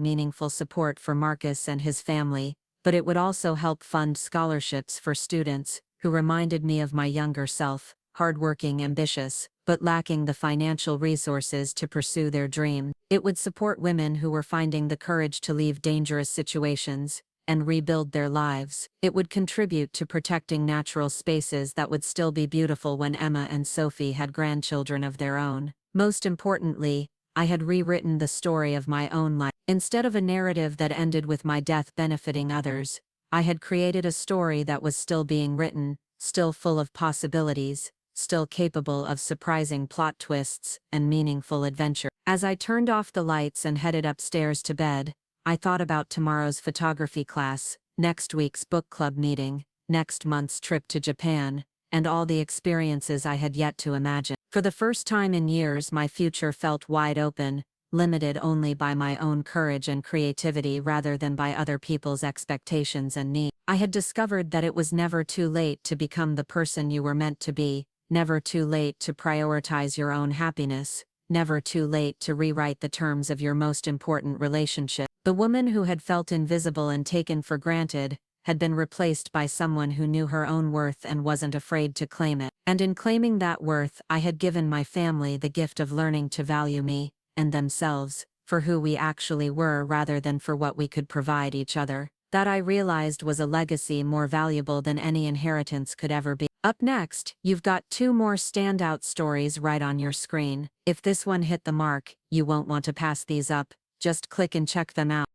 meaningful support for Marcus and his family, but it would also help fund scholarships for students who reminded me of my younger self, hardworking, ambitious, but lacking the financial resources to pursue their dream. It would support women who were finding the courage to leave dangerous situations and rebuild their lives. It would contribute to protecting natural spaces that would still be beautiful when Emma and Sophie had grandchildren of their own. Most importantly, I had rewritten the story of my own life. Instead of a narrative that ended with my death benefiting others, I had created a story that was still being written, still full of possibilities, still capable of surprising plot twists and meaningful adventure. As I turned off the lights and headed upstairs to bed, I thought about tomorrow's photography class, next week's book club meeting, next month's trip to Japan, and all the experiences I had yet to imagine. For the first time in years, my future felt wide open, limited only by my own courage and creativity rather than by other people's expectations and needs. I had discovered that it was never too late to become the person you were meant to be, never too late to prioritize your own happiness, never too late to rewrite the terms of your most important relationship. The woman who had felt invisible and taken for granted had been replaced by someone who knew her own worth and wasn't afraid to claim it. And in claiming that worth, I had given my family the gift of learning to value me, and themselves, for who we actually were rather than for what we could provide each other. That I realized was a legacy more valuable than any inheritance could ever be. Up next, you've got 2 more standout stories right on your screen. If this one hit the mark, you won't want to pass these up. Just click and check them out.